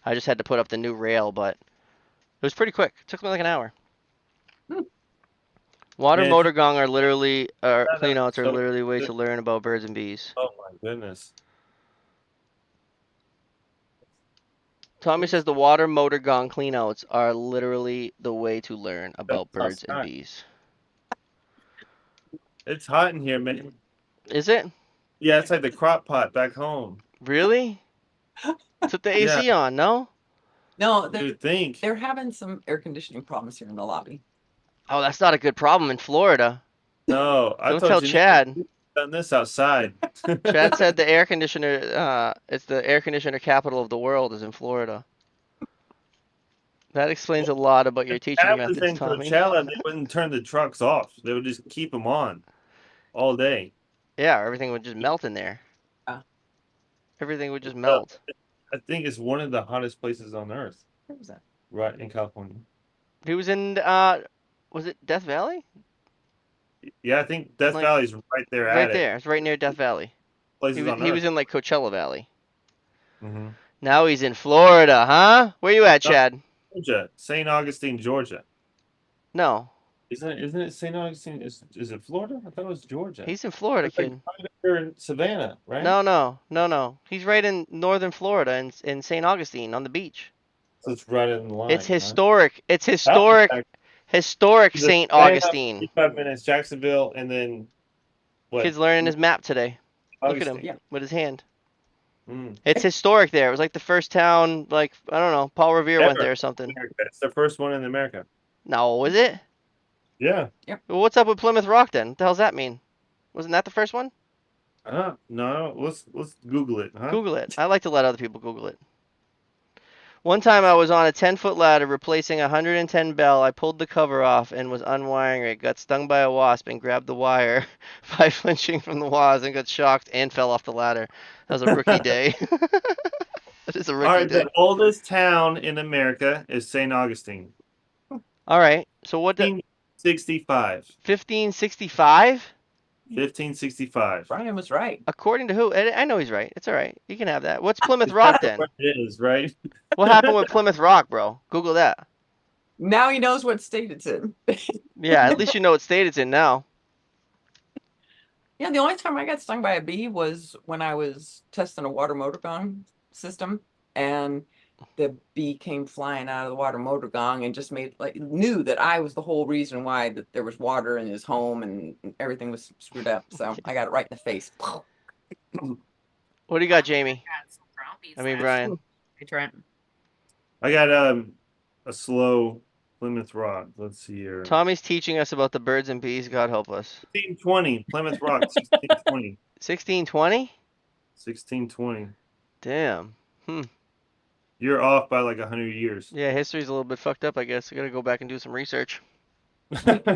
I just had to put up the new rail, but it was pretty quick. It took me like an hour. Water Man, motor gong are literally cleanouts are so literally a way good. to learn about birds and bees. Oh my goodness. Tommy says the water motor gong cleanouts are literally the way to learn about birds and outside. bees. It's hot in here, man. Is it? Yeah, it's like the crock pot back home. Really? Put the AC on, no? No, You think? they're having some air conditioning problems here in the lobby. Oh, that's not a good problem in Florida. No, I Don't told tell you Chad. done this outside. Chad said the air conditioner, it's the air conditioner capital of the world is in Florida. That explains a lot about your teaching That was methods, in Tommy. Coachella. They wouldn't turn the trucks off. They would just keep them on all day. Yeah, everything would just melt in there. Ah. Everything would just melt. I think it's one of the hottest places on earth, Where was that? right in California. He was in, was it Death Valley? Yeah, I think Death Like, Valley's right there Right at it. there. It's right near Death Valley. Places on He earth. was in like Coachella Valley. Mm-hmm. Now he's in Florida, huh? Where you at, Chad? Georgia, St. Augustine, Georgia. No, Isn't it St. Augustine? Is it Florida? I thought it was Georgia. he's in Florida, It's like kid. right there in Savannah, right? No. He's right in northern Florida in St. Augustine on the beach. So it's right in the line. It's huh? historic. It's That was historic. back- Historic the St. Savannah, Augustine. 45 minutes, Jacksonville, and then what? Kid's learning his map today. Look at him Augustine. Yeah. with his hand. Mm. It's historic there. It was like the first town, like, I don't know, Paul Revere went Ever. there or something. America. It's the first one in America. No, was it? Yeah. Well, what's up with Plymouth Rock then? What the hell's that mean? Wasn't that the first one? No. Let's Google it. Huh? Google it. I like to let other people Google it. One time I was on a 10-foot ladder replacing a 110 bell. I pulled the cover off and was unwiring it. Got stung by a wasp and grabbed the wire by flinching from the wasp and got shocked and fell off the ladder. That was a rookie day. That is a All rookie right. day. The oldest town in America is St. Augustine. All right. So what? 1565. 1565? 1565. Brian was right. According to who? I know he's right. It's all right. You can have that. What's Plymouth Rock then? What it is, right? What happened with Plymouth Rock, bro? Google that. Now he knows what state it's in. Yeah, at least you know what state it's in now. Yeah, the only time I got stung by a bee was when I was testing a water motor gong system, and the bee came flying out of the water motor gong and just knew that I was the whole reason why that there was water in his home and everything was screwed up. So I got it right in the face. What do you got, Jamie? I mean, Brian. Hey, Trent. I got a slow Plymouth Rock. Let's see here. Tommy's teaching us about the birds and bees. God help us. 1620. Plymouth Rock. 1620. 1620? 1620. Damn. You're off by like 100 years. Yeah, history's a little bit fucked up, I guess. I gotta go back and do some research.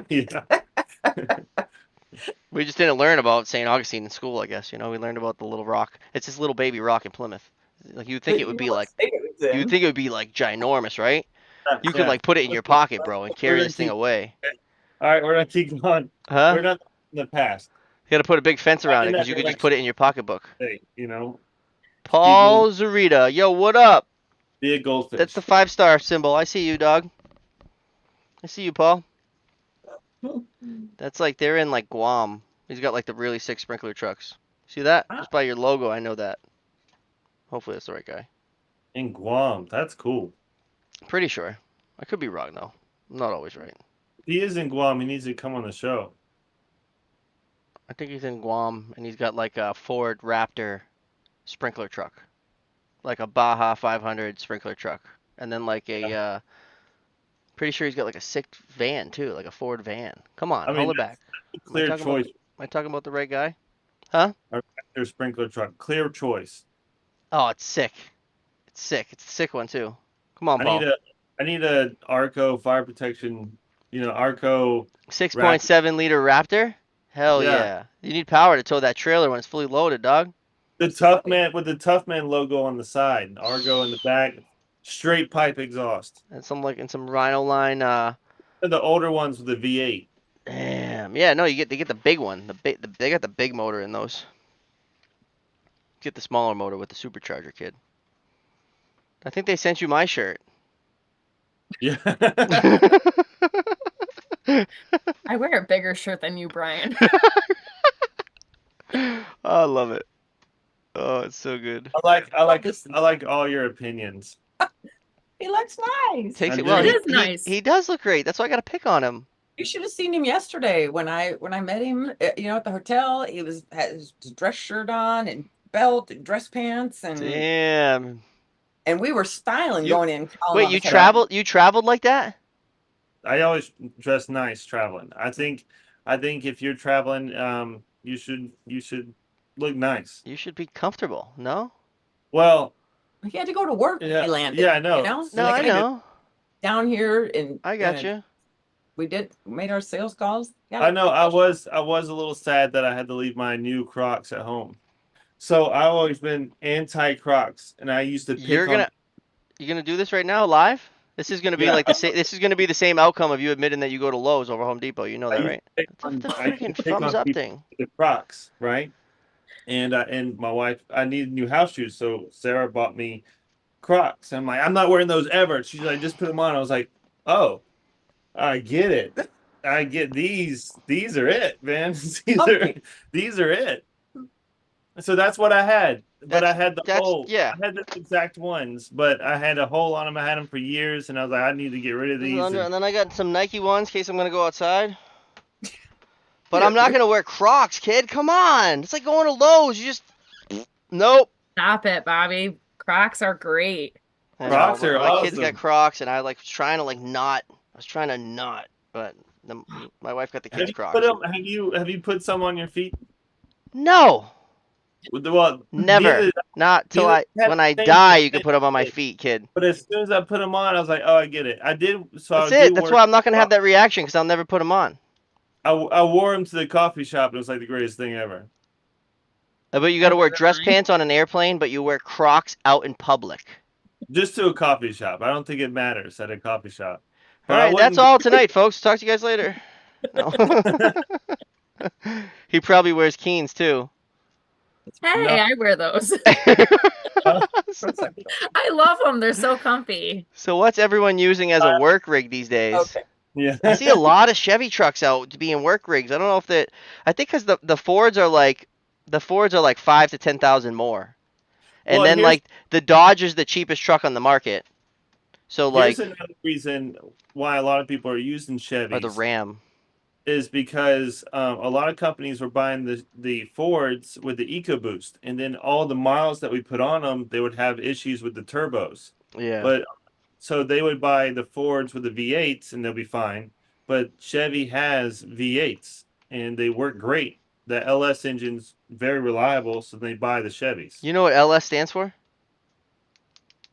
Yeah. We just didn't learn about St. Augustine in school, I guess. You know, we learned about the little rock. It's this little baby rock in Plymouth. Like you'd think it would be like you'd think it would be like ginormous, right? You could Yeah. like put it in your pocket, bro, and carry this thing away. All right, we're gonna keep going. Huh? We're not in the past. You gotta put a big fence around it in because that you could just direction. put it in your pocketbook. Hey, you know. Paul Zarita, yo, what up? Be a That's goldfish. the 5-star symbol. I see you, dog. I see you, Paul. That's like they're in like Guam. He's got like the really sick sprinkler trucks. See that? Just by your logo, I know that. Hopefully that's the right guy. In Guam. That's cool. Pretty sure. I could be wrong though. I'm not always right. If he is in Guam, he needs to come on the show. I think he's in Guam and he's got like a Ford Raptor sprinkler truck. Like a Baja 500 sprinkler truck. And then like a pretty sure he's got like a sick van too, like a Ford van. Come on, I mean, hold it that's back. a Am I clear talking about choice. am I talking about the right guy? Huh? Their sprinkler truck. Clear choice. Oh, it's sick. It's sick. It's a sick one too. Come on, I need Paul. a Arco fire protection, Arco wrap. 6.7 liter Raptor? Hell Yeah. yeah. You need power to tow that trailer when it's fully loaded, dog. The Tough Man with the Tough Man logo on the side, Argo in the back, straight pipe exhaust. And some Rhino line And the older ones with the V8. damn. Yeah, no, they get the big one. They got the big motor in those. Get the smaller motor with the supercharger, kid. I think they sent you my shirt. Yeah. I wear a bigger shirt than you, Brian. I love it. Oh, it's so good. I like all your opinions. He looks nice. Takes I it well. do. It is nice. He does look great. That's why I got to pick on him. You should have seen him yesterday when I met him. At the hotel. He had his dress shirt on and belt and dress pants Damn. and we were styling You- going in. calling Wait, on you his head off. traveled? You traveled like that? I always dress nice traveling. I think if you're traveling, you should look nice. You should be comfortable. No? Well, He had to go to work when yeah, he landed. yeah, I know. You know? No, Like, I know. down here and I got you. we made our sales calls. Yeah. I know. I was a little sad that I had to leave my new Crocs at home. So I've always been anti Crocs, and I used to pick You're on. gonna do this right now live? This is gonna be Yeah. like this is gonna be the same outcome of you admitting that you go to Lowe's over Home Depot. You know I that, used right? to pick What on- the I used to freaking pick on thumbs up people thing? with the Crocs, right? And my wife, I needed new house shoes, so Sarah bought me Crocs. I'm like, I'm not wearing those ever. She's like, just put them on. I was like, oh, I get it. I get these. These are it, man. Okay. These are it. So that's what I had. But I had the hole. Yeah. I had the exact ones, but I had a hole on them. I had them for years, and I was like, I need to get rid of these. And then I got some Nike ones in case I'm gonna go outside. But I'm not gonna wear Crocs, kid. Come on. It's like going to Lowe's. You just nope. Stop it, Bobby. Crocs are great. I know, Crocs but are my kids got awesome. Crocs, and I like trying to like not. I was trying to not, but my wife got the kids Crocs. Have you put some on your feet? No, Well, never. neither- Not till neither had when I the same die, you can fit. put them on my feet, kid. But as soon as I put them on, I was like, oh, I get it. I did. So That's I it. do That's work- why I'm not gonna have that reaction because I'll never put them on. I wore them to the coffee shop. And it was like the greatest thing ever. But you got to wear Never dress mind. pants on an airplane, but you wear Crocs out in public. Just to a coffee shop. I don't think it matters at a coffee shop. All right, that's all tonight, folks. Talk to you guys later. No. He probably wears Keens too. Hey, No. I wear those. I love them. They're so comfy. So what's everyone using as a work rig these days? Okay. Yeah. I see a lot of Chevy trucks out being work rigs. I don't know if that. I think because the Fords are like 5 to 10,000 more, and Well, then here's- like the Dodge is the cheapest truck on the market. So like, Here's another reason why a lot of people are using Chevys. or the Ram. Is because a lot of companies were buying the Fords with the EcoBoost, and then all the miles that we put on them, they would have issues with the turbos. Yeah. But so they would buy the Fords with the V8s, and they'll be fine. But Chevy has V8s, and they work great. The LS engine's very reliable, so they buy the Chevys. You know what LS stands for?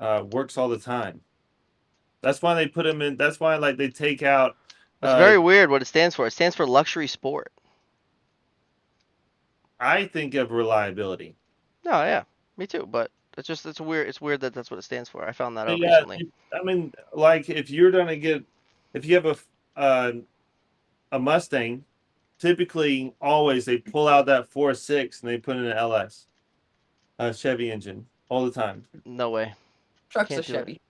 Works all the time. That's why they put them in. That's why like they take out. It's very weird what it stands for. It stands for luxury sport. I think of reliability. No, yeah, me too. But it's weird. It's weird that that's what it stands for. I found that out Yeah, recently. I mean, like if you have a Mustang, typically always they pull out that 4.6 and they put in an LS, Chevy engine all the time. No way. Truck's Can't a do it. Chevy.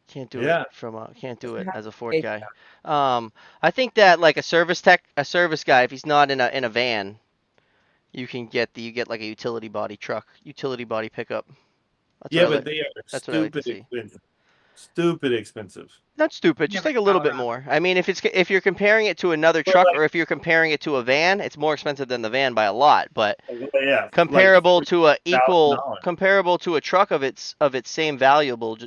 Can't do Yeah. it from can't do it Doesn't have as a Ford a- guy. I think that like a service guy, if he's not in a van, you get like a utility body truck, utility body pickup. That's what Yeah, I but like. they are That's what I like to stupid see. expensive. Stupid expensive. Not stupid, just Never like a little thought bit about more. I mean, if you're comparing it to another But truck or if you're comparing it to a van, it's more expensive than the van by a lot. But yeah, like $40,000. comparable to a truck of its same valuable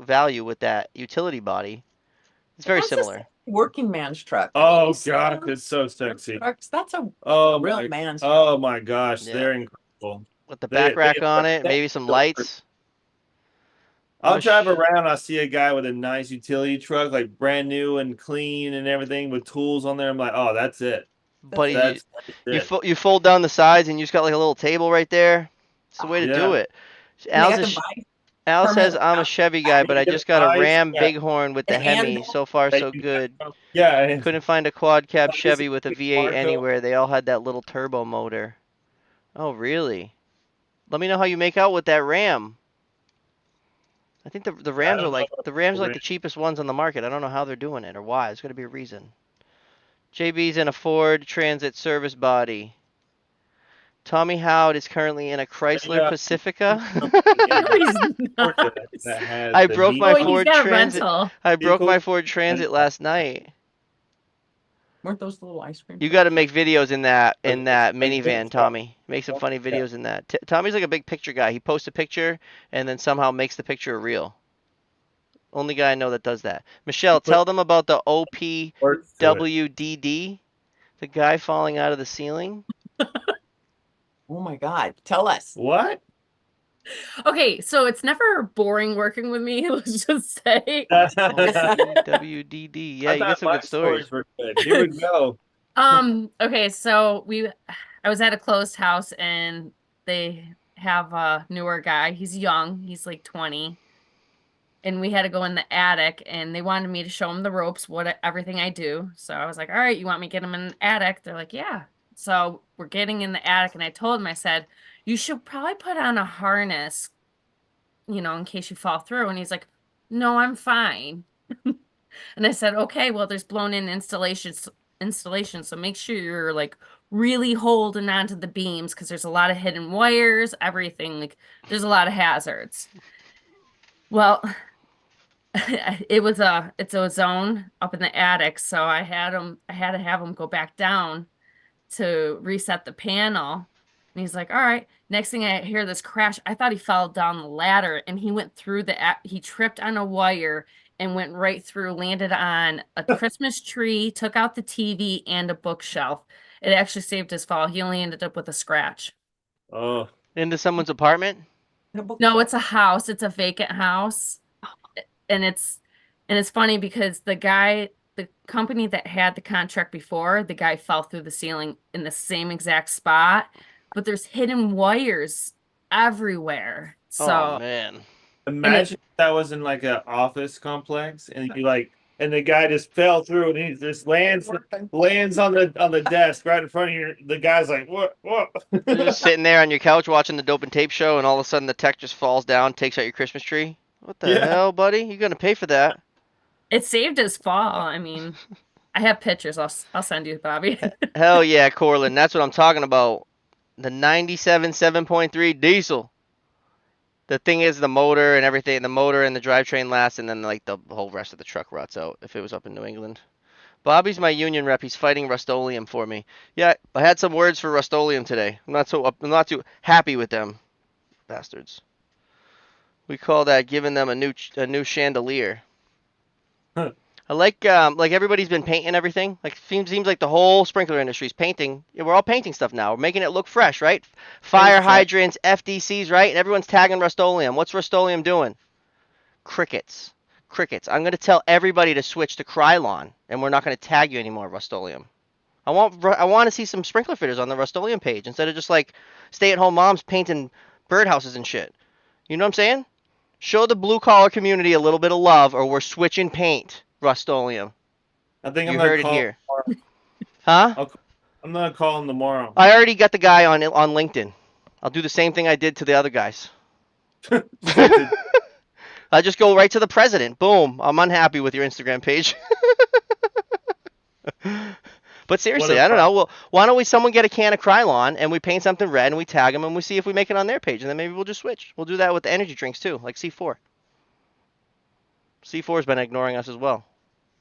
value with that utility body, it's very That's just a similar. working man's truck. I mean, Oh you see God, those it's so sexy. trucks. That's a Oh real my, man's truck. oh my gosh, Yeah, they're incredible. with the back They rack on it, maybe some lights. I'm I'll a drive sh around. I see a guy with a nice utility truck, like brand new and clean and everything, with tools on there. I'm like, oh, that's it. That's But it. That's it. you fold down the sides and you just got like a little table right there. It's the way Ah, to do Yeah. it. and they Al's got a the sh bike Al permit says like I'm a that. Chevy guy, but I Get just got a ice. Ram Yeah. Bighorn with the An Hemi. anvil. So far, They so do good. that. Yeah. Couldn't find a quad cab Like this Chevy with a big V8 Marco. anywhere. They all had that little turbo motor. Oh, really? Let me know how you make out with that Ram. I think the I Rams are don't know like about the Rams are like the the cheapest ones on the market. I don't know how they're doing it or why. There's got to be a reason. JB's in a Ford Transit service body. Tommy Howd is currently in a Chrysler Yeah. Pacifica. Yeah. No, he's Porsche not. that has I the broke heat my Oh, pump he's Ford got a Transit. rental. I broke vehicle. my Ford Transit last night. Weren't those the little ice cream You got to trucks? make videos in that Like this minivan, stuff. Tommy. Make some Oh, funny yeah. videos in that. Tommy's like a big picture guy. He posts a picture and then somehow makes the picture a reel. Only guy I know that does that. Michelle, You put tell them about the OPWDD, words to it. the guy falling out of the ceiling. Oh my God. Tell us. What? Okay, so it's never boring working with me, let's just say. I OPWDD. Yeah, you get thought some my good stories. stories were good. Here we go. Okay, so I was at a closed house and they have a newer guy. He's young, he's like 20. And we had to go in the attic and they wanted me to show them the ropes, everything I do. So I was like, all right, you want me to get them in the attic? They're like, yeah. So we're getting in the attic and I told him, I said, you should probably put on a harness, in case you fall through. And he's like, no, I'm fine. And I said, okay, well, there's blown in installation, so make sure you're like really holding onto the beams because there's a lot of hidden wires, everything. Like there's a lot of hazards. Well, it's a zone up in the attic, so I had to have him go back down to reset the panel. And he's like, all right. Next thing I hear this crash, I thought he fell down the ladder and he went through he tripped on a wire and went right through, landed on a Christmas tree, took out the TV and a bookshelf. It actually saved his fall. He only ended up with a scratch. Oh, Into someone's apartment? No, it's a house. It's a vacant house. And it's funny because the company that had the contract before, the guy fell through the ceiling in the same exact spot, but there's hidden wires everywhere. Oh So, man. and it imagine if that was in like an office complex and and the guy just fell through and he just lands on the desk right in front of you. The guy's like, what? You're just sitting there on your couch watching the Dope and Tape show, and all of a sudden the tech just falls down, takes out your Christmas tree. What the Yeah. hell, buddy? You're gonna pay for that. it saved his fall. I mean, I have pictures. I'll send you, Bobby. Hell yeah, Corlin. That's what I'm talking about. The 97 7.3 diesel. The thing is the motor and everything, the motor and the drivetrain lasts, and then like the whole rest of the truck rots out if it was up in New England. Bobby's my union rep. He's fighting Rust-Oleum for me. Yeah, I had some words for Rust-Oleum today. I'm not too happy with them, bastards. We call that giving them a new chandelier. I like everybody's been painting everything. Like seems like the whole sprinkler industry is painting. Yeah, we're all painting stuff now. We're making it look fresh, right? Fire hydrants, FDCs, right? And everyone's tagging Rust-Oleum. What's Rust-Oleum doing? Crickets. Crickets. I'm gonna tell everybody to switch to Krylon, and we're not gonna tag you anymore, Rust-Oleum. I want to see some sprinkler fitters on the Rust-Oleum page instead of just like stay-at-home moms painting birdhouses and shit. You know what I'm saying? Show the blue collar community a little bit of love, or we're switching paint. Rust-Oleum. I think I'm You gonna heard it call him here. tomorrow. Huh? I'm gonna call him tomorrow. I already got the guy on LinkedIn. I'll do the same thing I did to the other guys. I just go right to the president. Boom. I'm unhappy with your Instagram page. But What seriously, a I don't know. Well, why don't we someone get a can of Krylon and we paint something red and we tag them and we see if we make it on their page and then maybe we'll just switch. We'll do that with the energy drinks too, like C4. C4's been ignoring us as well.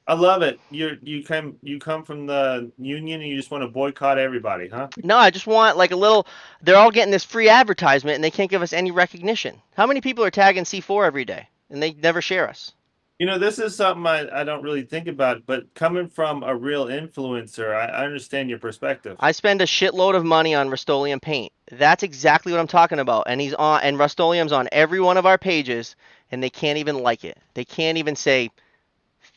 I love it. You come from the union and you just want to boycott everybody, huh? No, I just want like a little. They're all getting this free advertisement and they can't give us any recognition. How many people are tagging C4 every day and they never share us? This is something I don't really think about, but coming from a real influencer, I understand your perspective. I spend a shitload of money on Rust-Oleum paint. That's exactly what I'm talking about. And Rust-Oleum's on every one of our pages, and they can't even like it. They can't even say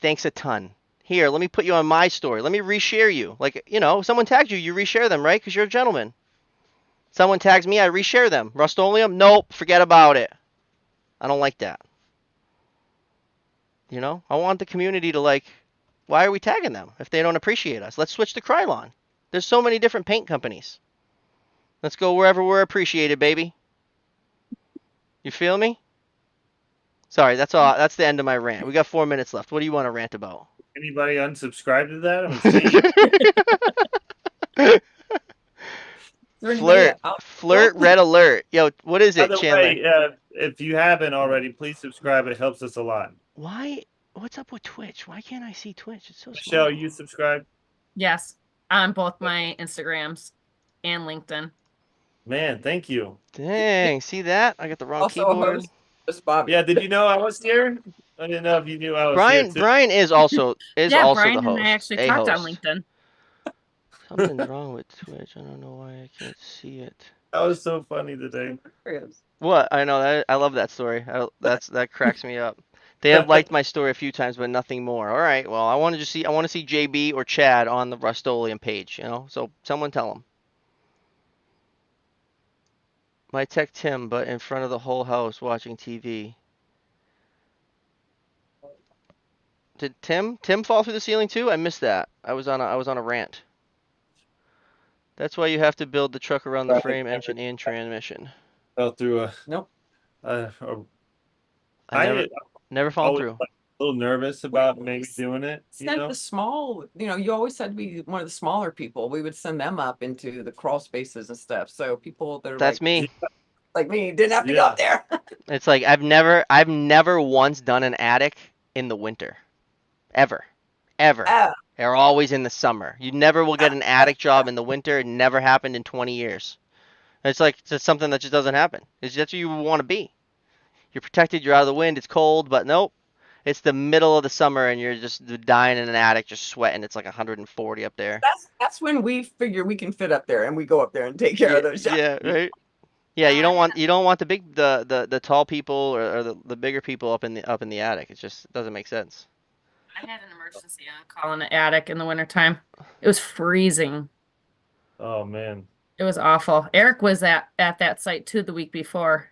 thanks a ton. Here, let me put you on my story. Let me reshare you. Like, someone tags you, you reshare them, right? Because you're a gentleman. Someone tags me, I reshare them. Rust-Oleum, nope, forget about it. I don't like that. I want the community to like, why are we tagging them if they don't appreciate us? Let's switch to Krylon. There's so many different paint companies. Let's go wherever we're appreciated, baby. You feel me? Sorry, that's all. That's the end of my rant. We got 4 minutes left. What do you want to rant about? Anybody unsubscribe to that? I'm seeing. Is there anybody out? Flirt, red alert. Yo, what is By it, the Chandler? way, if you haven't already, please subscribe. It helps us a lot. Why? What's up with Twitch? Why can't I see Twitch? It's so Michelle, small. you subscribe? Yes, on both my Instagrams and LinkedIn. Man, thank you. Dang, see that? I got the wrong Also a keyboard. host, just Bobby. Yeah, did you know I was here? I didn't know if you knew I was here Brian too. Brian is also Yeah, the Brian and host. I actually A talked on host. LinkedIn. Something's wrong with Twitch. I don't know why I can't see it. That was so funny today. What? I know that. I love that story. That cracks me up. They have liked my story a few times, but nothing more. All right. Well, I want to see JB or Chad on the Rust-Oleum page. So someone tell them. My tech Tim, but in front of the whole house watching TV. Did Tim fall through the ceiling too? I missed that. I was on a rant. That's why you have to build the truck around the frame, engine, and transmission. Fell through Nope. I never fallen always through. like, a little nervous about maybe doing it. Send the small, you always had to be one of the smaller people. We would send them up into the crawl spaces and stuff. So people that are That's me. like me didn't have to go up there. It's like I've never once done an attic in the winter. Ever. Oh, They're always in the summer. You never will get an attic job in the winter. It never happened in 20 years. It's like it's just something that just doesn't happen. It's just who you want to be. You're protected, you're out of the wind, it's cold, but nope. It's the middle of the summer and you're just dying in an attic, just sweating. It's like 140 up there. that's when we figure we can fit up there and we go up there and take care of those jobs. Yeah, right. Yeah, you don't want the tall people or the bigger people up in the attic. It just doesn't make sense. I had an emergency on call in the attic in the wintertime. It was freezing. Oh man. It was awful. Eric was at that site too the week before.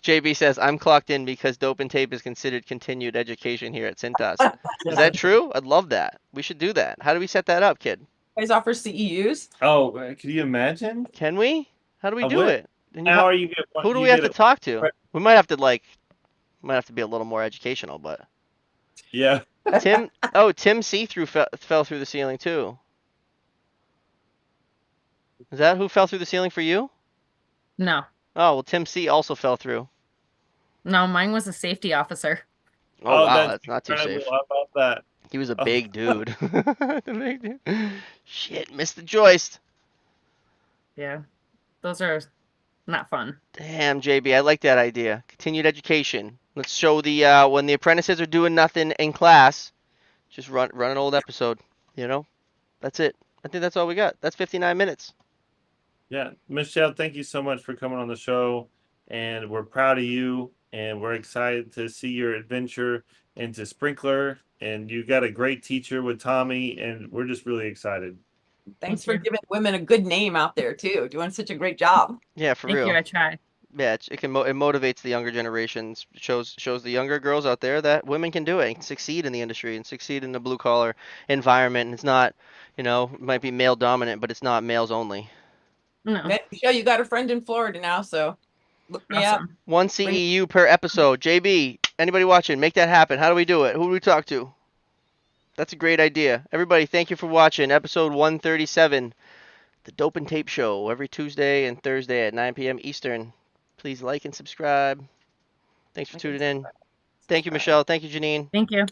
JB says, I'm clocked in because dope and tape is considered continued education here at Cintas. Is that true? I'd love that. We should do that. How do we set that up, kid? You guys offer CEUs? Oh, can you imagine? Can we? How do we do would. it? How are you Who do we have to talk to? We might have to be a little more educational, but Yeah. Tim see-through fell through the ceiling too. Is that who fell through the ceiling for you? No. Oh, well, Tim C also fell through. No, mine was a safety officer. Oh, wow, that's not too safe. How about that? He was a big dude. Shit, missed the joist. Yeah. Those are not fun. Damn, JB, I like that idea. Continued education. Let's show when the apprentices are doing nothing in class, just run an old episode, That's it. I think that's all we got. That's 59 minutes. Yeah, Michelle, thank you so much for coming on the show, and we're proud of you, and we're excited to see your adventure into Sprinkler, and you got a great teacher with Tommy, and we're just really excited. Thanks for giving women a good name out there too. Doing such a great job. Yeah, for Thank real. you, I try. Yeah, it motivates the younger generations. Shows the younger girls out there that women can do it and can succeed in the industry and succeed in the blue collar environment. And it's not, it might be male dominant, but it's not males only. No. Michelle, you got a friend in Florida now, so Look me up. Awesome. One CEU per episode. JB, anybody watching, make that happen. How do we do it? Who do we talk to? That's a great idea. Everybody, thank you for watching episode 137, the Dope and Tape Show, every Tuesday and Thursday at 9 p.m. Eastern. Please like and subscribe. Thanks for I can tuning in. Thank you, Michelle. Thank you, Jeannine. Thank you.